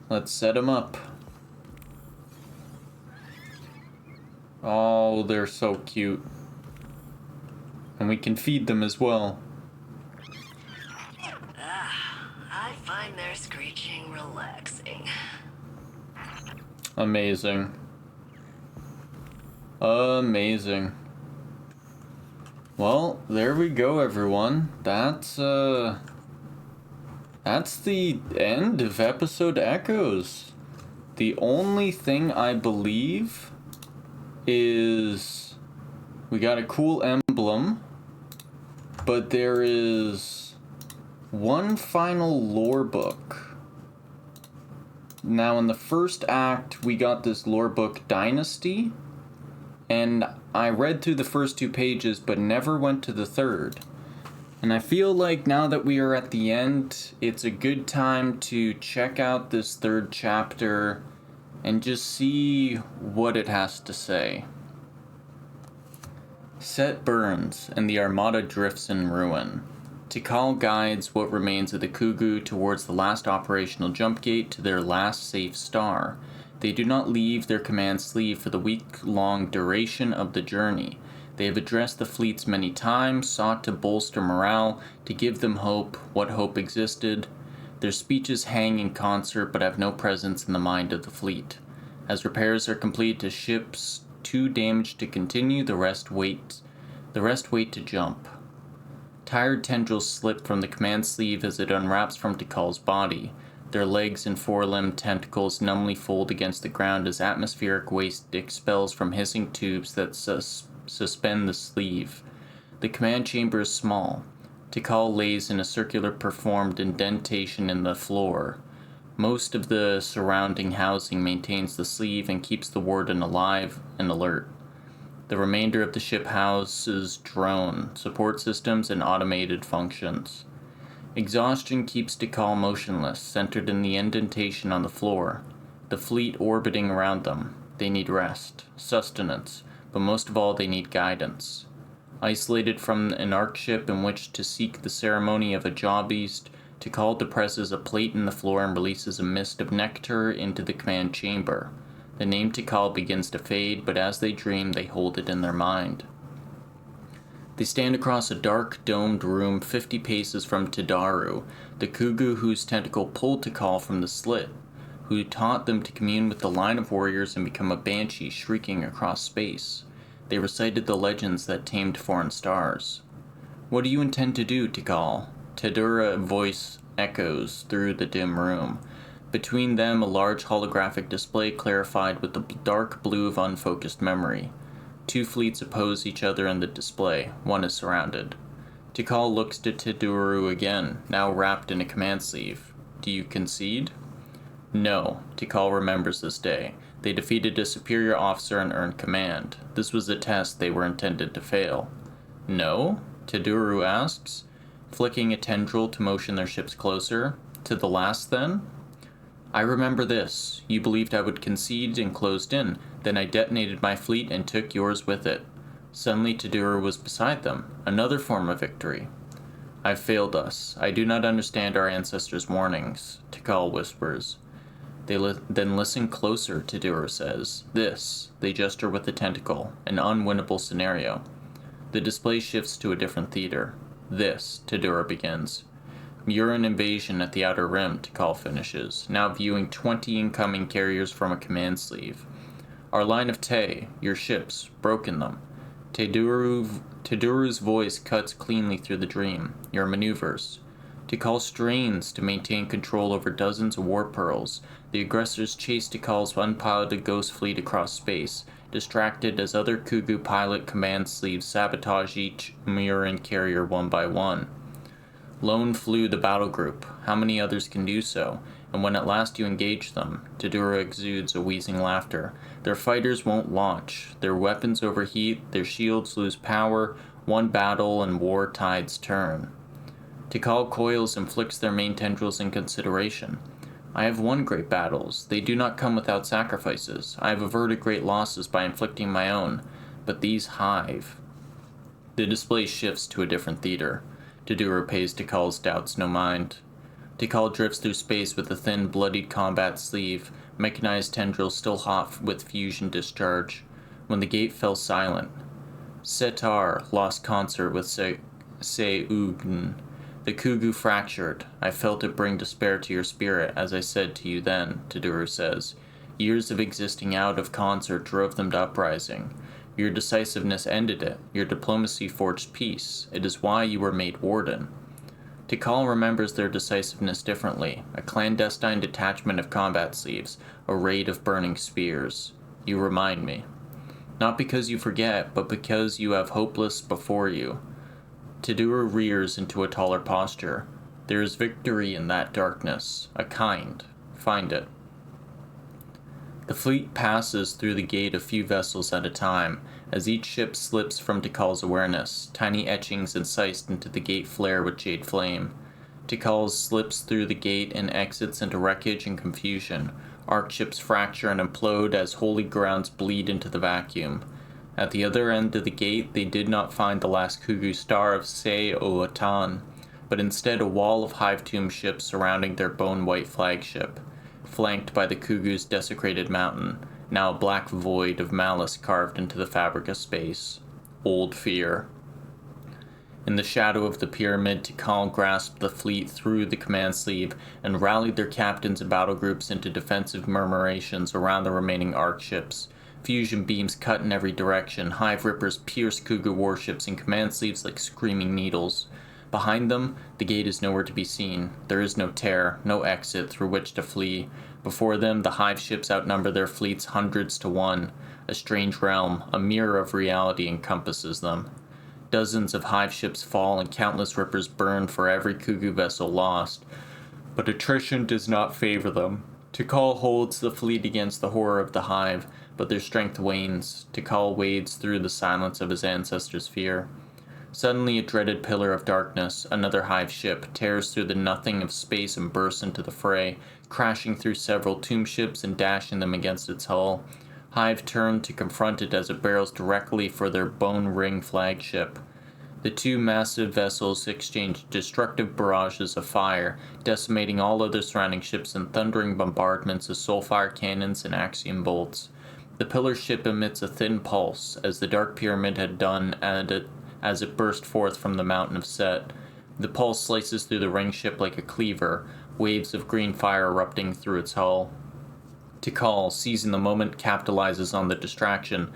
Let's set them up. Oh, they're so cute. And we can feed them as well. I find their screeching relaxing. Amazing. Amazing. Well, there we go, everyone. That's the end of episode Echoes. The only thing I believe is we got a cool emblem, but there is one final lore book. Now, in the first act, we got this lore book, Dynasty, and I read through the first 2 pages, but never went to the third. And I feel like now that we are at the end, it's a good time to check out this third chapter and just see what it has to say. Set burns, and the Armada drifts in ruin. Tikal guides what remains of the Kugu towards the last operational jump gate to their last safe star. They do not leave their command sleeve for the week-long duration of the journey. They have addressed the fleets many times, sought to bolster morale, to give them hope, what hope existed. Their speeches hang in concert but have no presence in the mind of the fleet. As repairs are complete to ships too damaged to continue, the rest wait to jump. Tired tendrils slip from the command sleeve as it unwraps from Tikal's body. Their legs and forelimb tentacles numbly fold against the ground as atmospheric waste expels from hissing tubes that suspend the sleeve. The command chamber is small. Tikal lays in a circular performed indentation in the floor. Most of the surrounding housing maintains the sleeve and keeps the warden alive and alert. The remainder of the ship houses drone, support systems, and automated functions. Exhaustion keeps Tikal motionless, centered in the indentation on the floor. The fleet orbiting around them. They need rest, sustenance, but most of all they need guidance. Isolated from an arc ship in which to seek the ceremony of a jaw beast, Tikal depresses a plate in the floor and releases a mist of nectar into the command chamber. The name Tikal begins to fade, but as they dream, they hold it in their mind. They stand across a dark, domed room 50 paces from Tadaru, the Kugu whose tentacle pulled Tikal from the slit, who taught them to commune with the line of warriors and become a banshee shrieking across space. They recited the legends that tamed foreign stars. "What do you intend to do, Tikal?" Tadura voice echoes through the dim room. Between them, a large holographic display clarified with the dark blue of unfocused memory. 2 fleets oppose each other in the display. One is surrounded. Tikal looks to Taduru again, now wrapped in a command sleeve. "Do you concede?" No, Tikal remembers this day. They defeated a superior officer and earned command. This was a test they were intended to fail. "No?" Taduru asks, flicking a tendril to motion their ships closer. "To the last, then?" "I remember this. You believed I would concede and closed in. Then I detonated my fleet and took yours with it." Suddenly Taduru was beside them. Another form of victory. "I've failed us. I do not understand our ancestors' warnings," Tikal whispers. Then listen closer, Taduru says. "This," they gesture with the tentacle, "an unwinnable scenario." The display shifts to a different theater. "This," Taduru begins. Murin invasion at the outer rim, Tikal finishes, now viewing 20 incoming carriers from a command sleeve. "Our line of Te, your ships, broken them." Taduru's voice cuts cleanly through the dream. "Your maneuvers." Tikal strains to maintain control over dozens of war pearls. The aggressors chase Tikal's unpiloted ghost fleet across space, distracted as other Kugu pilot command sleeves sabotage each Murin carrier one by one. Lone flew the battle group. How many others can do so? And when at last you engage them, Taduru exudes a wheezing laughter. Their fighters won't launch. Their weapons overheat. Their shields lose power. One battle and war tides turn. Tikal coils and flicks their main tendrils in consideration. "I have won great battles. They do not come without sacrifices. I have averted great losses by inflicting my own. But these hive." The display shifts to a different theater. Taduru pays Tikal's doubts no mind. Tikal drifts through space with a thin, bloodied combat sleeve, mechanized tendrils still hot with fusion discharge. When the gate fell silent, Setar lost concert with Seugn. The Kugu fractured. I felt it bring despair to your spirit, as I said to you then, Taduru says. Years of existing out of concert drove them to uprising. Your decisiveness ended it. Your diplomacy forged peace. It is why you were made warden. Tikal remembers their decisiveness differently. A clandestine detachment of combat sleeves. A raid of burning spears. You remind me. Not because you forget, but because you have hopeless before you. Taduru rears into a taller posture. There is victory in that darkness, a kind. Find it. The fleet passes through the gate a few vessels at a time. As each ship slips from Tikal's awareness, tiny etchings incised into the gate flare with jade flame. Tikal slips through the gate and exits into wreckage and confusion. Arc ships fracture and implode as holy grounds bleed into the vacuum. At the other end of the gate, they did not find the last Kugu star of Se-O-Atan, but instead a wall of hive-tomb ships surrounding their bone-white flagship, flanked by the Kugu's desecrated mountain, now a black void of malice carved into the fabric of space. Old fear. In the shadow of the pyramid, Tikal grasped the fleet through the command sleeve and rallied their captains and battle groups into defensive murmurations around the remaining arc ships. Fusion beams cut in every direction, hive rippers pierce Kugu warships and command sleeves like screaming needles. Behind them, the gate is nowhere to be seen. There is no tear, no exit through which to flee. Before them, the hive ships outnumber their fleets hundreds to one. A strange realm, a mirror of reality encompasses them. Dozens of hive ships fall and countless rippers burn for every Kugu vessel lost. But attrition does not favor them. Tikal holds the fleet against the horror of the hive, but their strength wanes. Tikal wades through the silence of his ancestors' fear. Suddenly a dreaded pillar of darkness, another hive ship, tears through the nothing of space and bursts into the fray, crashing through several tomb ships and dashing them against its hull. Hive turn to confront it as it barrels directly for their bone ring flagship. The two massive vessels exchange destructive barrages of fire, decimating all other surrounding ships in thundering bombardments of soulfire cannons and axiom bolts. The pillar ship emits a thin pulse, as the Dark Pyramid had done as it burst forth from the mountain of Set. The pulse slices through the ring ship like a cleaver, waves of green fire erupting through its hull. Tikal, seizing the moment, capitalizes on the distraction.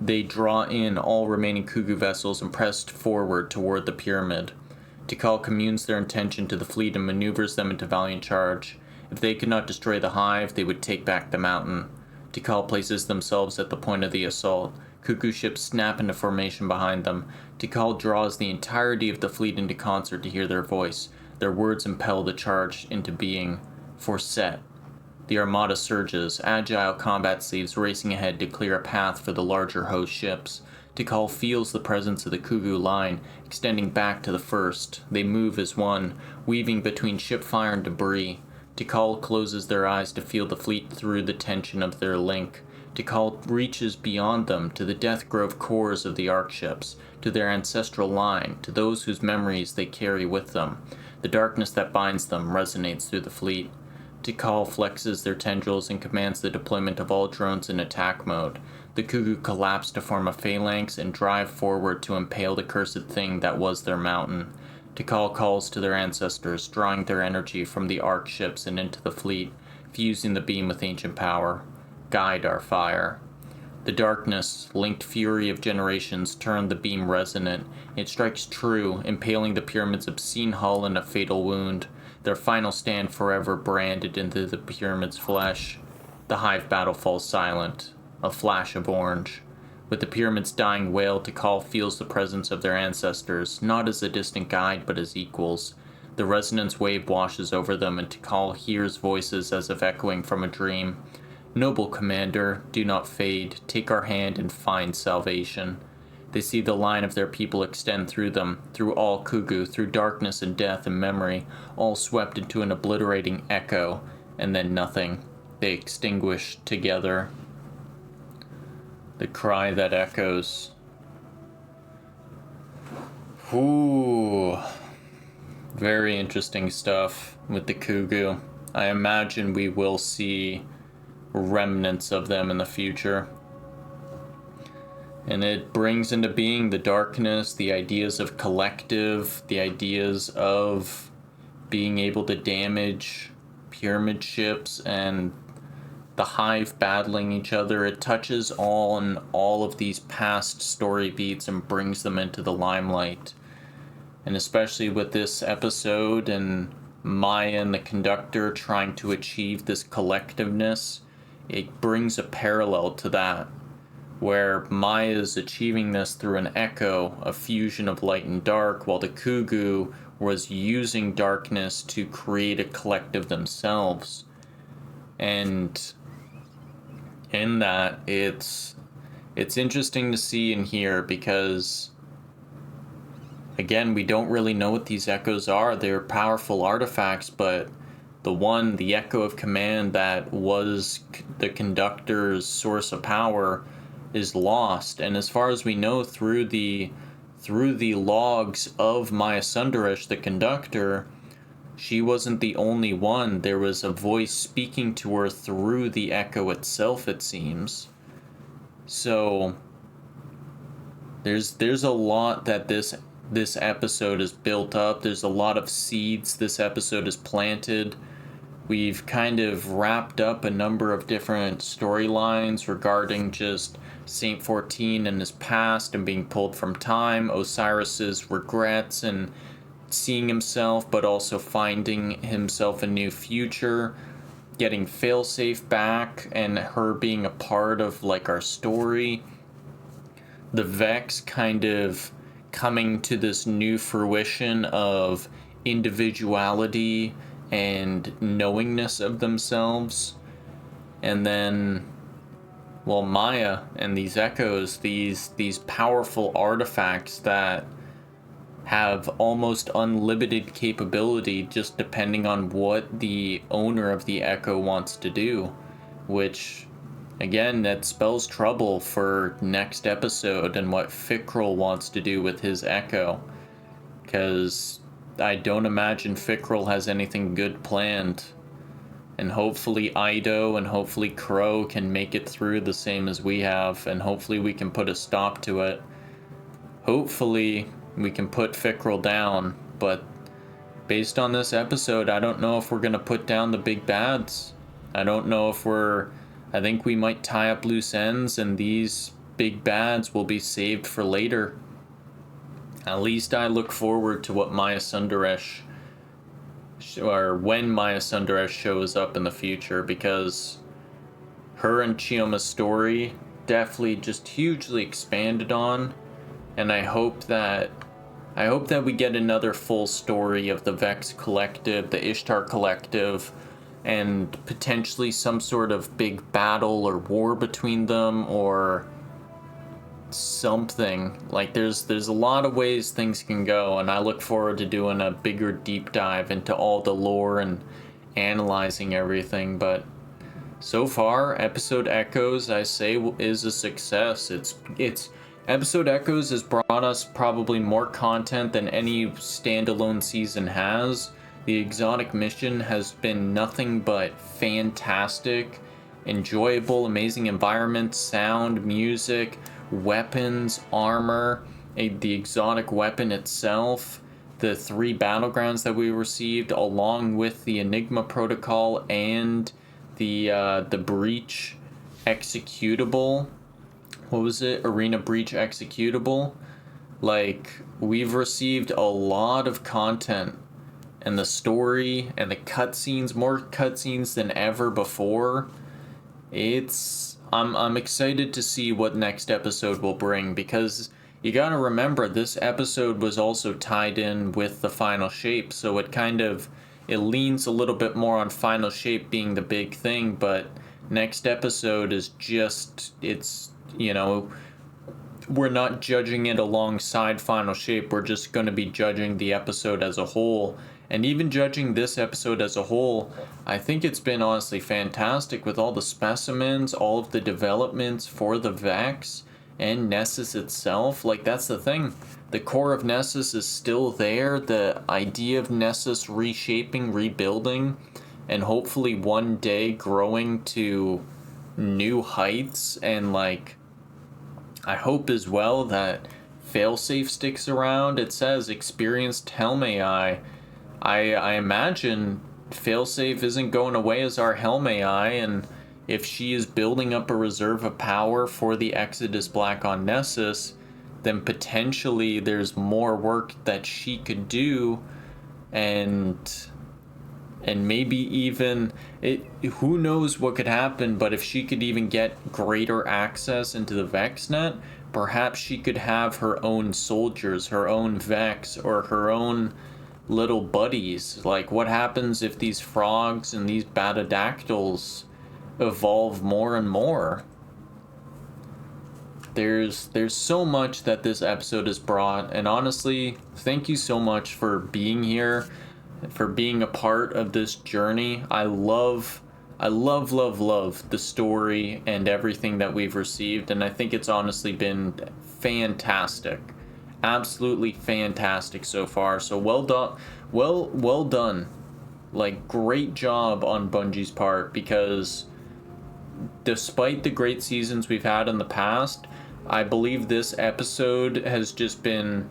They draw in all remaining Kugu vessels and press forward toward the pyramid. Tikal communes their intention to the fleet and maneuvers them into valiant charge. If they could not destroy the hive, they would take back the mountain. Tikal places themselves at the point of the assault. Kugu ships snap into formation behind them. Tikal draws the entirety of the fleet into concert to hear their voice. Their words impel the charge into being. For Set. The armada surges, agile combat sleeves racing ahead to clear a path for the larger host ships. Tikal feels the presence of the Kugu line, extending back to the first. They move as one, weaving between ship fire and debris. Tikal closes their eyes to feel the fleet through the tension of their link. Tikal reaches beyond them to the death grove cores of the arc ships, to their ancestral line, to those whose memories they carry with them. The darkness that binds them resonates through the fleet. Tikal flexes their tendrils and commands the deployment of all drones in attack mode. The Kugu collapse to form a phalanx and drive forward to impale the cursed thing that was their mountain. Tikal calls to their ancestors, drawing their energy from the arc ships and into the fleet, fusing the beam with ancient power. Guide our fire. The darkness, linked fury of generations, turned the beam resonant. It strikes true, impaling the pyramid's obscene hull in a fatal wound. Their final stand forever branded into the pyramid's flesh. The hive battle falls silent, a flash of orange. With the pyramid's dying wail, Tikal feels the presence of their ancestors, not as a distant guide, but as equals. The resonance wave washes over them, and Tikal hears voices as if echoing from a dream. Noble commander, do not fade, take our hand and find salvation. They see the line of their people extend through them, through all Kugu, through darkness and death and memory, all swept into an obliterating echo, and then nothing. They extinguish together. The cry that echoes. Ooh. Very interesting stuff with the Kugu. I imagine we will see remnants of them in the future. And it brings into being the darkness, the ideas of collective, the ideas of being able to damage pyramid ships and the hive battling each other. It touches on all of these past story beats and brings them into the limelight. And especially with this episode and Maya and the Conductor trying to achieve this collectiveness, it brings a parallel to that. where Maya is achieving this through an echo, a fusion of light and dark, while the Kugu was using darkness to create a collective themselves. And in that, it's interesting to see and hear because, again, we don't really know what these echoes are. They're powerful artifacts, but the echo of command that was the Conductor's source of power is lost. And as far as we know, through the logs of Maya Sundaresh, the Conductor, she wasn't the only one. There was a voice speaking to her through the echo itself, it seems. So there's a lot that this episode is built up. There's a lot of seeds this episode has planted. We've kind of wrapped up a number of different storylines regarding just Saint 14 and his past and being pulled from time, Osiris's regrets and seeing himself but also finding himself a new future, getting Failsafe back and her being a part of like our story, the Vex kind of coming to this new fruition of individuality and knowingness of themselves, and then, well, Maya and these echoes, these powerful artifacts that have almost unlimited capability just depending on what the owner of the echo wants to do, which, again, that spells trouble for next episode and what Fikrul wants to do with his echo, because I don't imagine Fikrul has anything good planned. And hopefully Ido and hopefully Crow can make it through the same as we have, and hopefully we can put a stop to it. Hopefully we can put Fikrul down, but based on this episode, I don't know if we're going to put down the big bads. I don't know if I think we might tie up loose ends and these big bads will be saved for later. At least I look forward to what Maya Sundaresh, or when Maya Sundaresh shows up in the future, because her and Chioma's story definitely just hugely expanded on, and I hope that we get another full story of the Vex Collective, the Ishtar Collective, and potentially some sort of big battle or war between them, or something. Like, there's a lot of ways things can go, and I look forward to doing a bigger deep dive into all the lore and analyzing everything. But so far, episode Echoes, I say, is a success. It's episode Echoes has brought us probably more content than any standalone season has. The exotic mission has been nothing but fantastic, enjoyable, amazing environments, sound, music, weapons, armor, the exotic weapon itself, the 3 battlegrounds that we received, along with the Enigma protocol and the breach executable. What was it? Arena breach executable. Like, we've received a lot of content, and the story and the cutscenes, more cutscenes than ever before. I'm excited to see what next episode will bring, because you gotta remember, this episode was also tied in with the Final Shape, so it leans a little bit more on Final Shape being the big thing, but next episode is just, we're not judging it alongside Final Shape, we're just going to be judging the episode as a whole. And even judging this episode as a whole, I think it's been honestly fantastic with all the specimens, all of the developments for the Vex and Nessus itself. Like, that's the thing. The core of Nessus is still there. The idea of Nessus reshaping, rebuilding, and hopefully one day growing to new heights. And, like, I hope as well that Failsafe sticks around. It says experienced Helm AI. I imagine Failsafe isn't going away as our Helm AI, and if she is building up a reserve of power for the Exodus Black on Nessus, then potentially there's more work that she could do, and And maybe even, who knows what could happen, but if she could even get greater access into the VexNet, perhaps she could have her own soldiers, her own Vex, or her own little buddies. Like, what happens if these frogs and these batadactyls evolve more and more? There's so much that this episode has brought, and honestly, thank you so much for being here, for being a part of this journey. I love the story and everything that we've received, and I think it's honestly been fantastic. Absolutely fantastic so far. So well done. Well done. Like, great job on Bungie's part, because despite the great seasons we've had in the past, I believe this episode has just been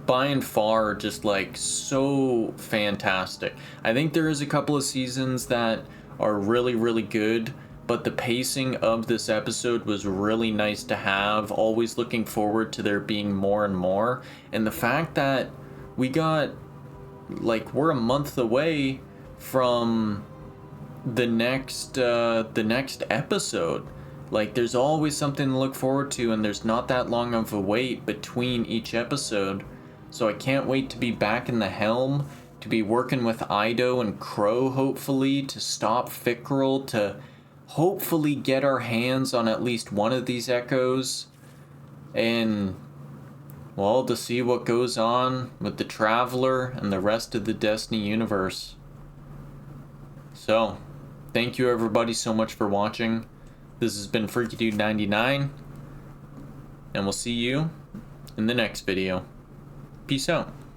by and far just like so fantastic. I think there is a couple of seasons that are really good, but the pacing of this episode was really nice to have. Always looking forward to there being more and more. And the fact that we got, like, we're a month away from the next episode. Like, there's always something to look forward to, and there's not that long of a wait between each episode. So I can't wait to be back in the helm, to be working with Ido and Crow, hopefully, to stop Fickrel, to hopefully get our hands on at least one of these echoes, and, well, to see what goes on with the Traveler and the rest of the Destiny universe. So, thank you everybody so much for watching. This has been FreakyDude99, and we'll see you in the next video. Peace out.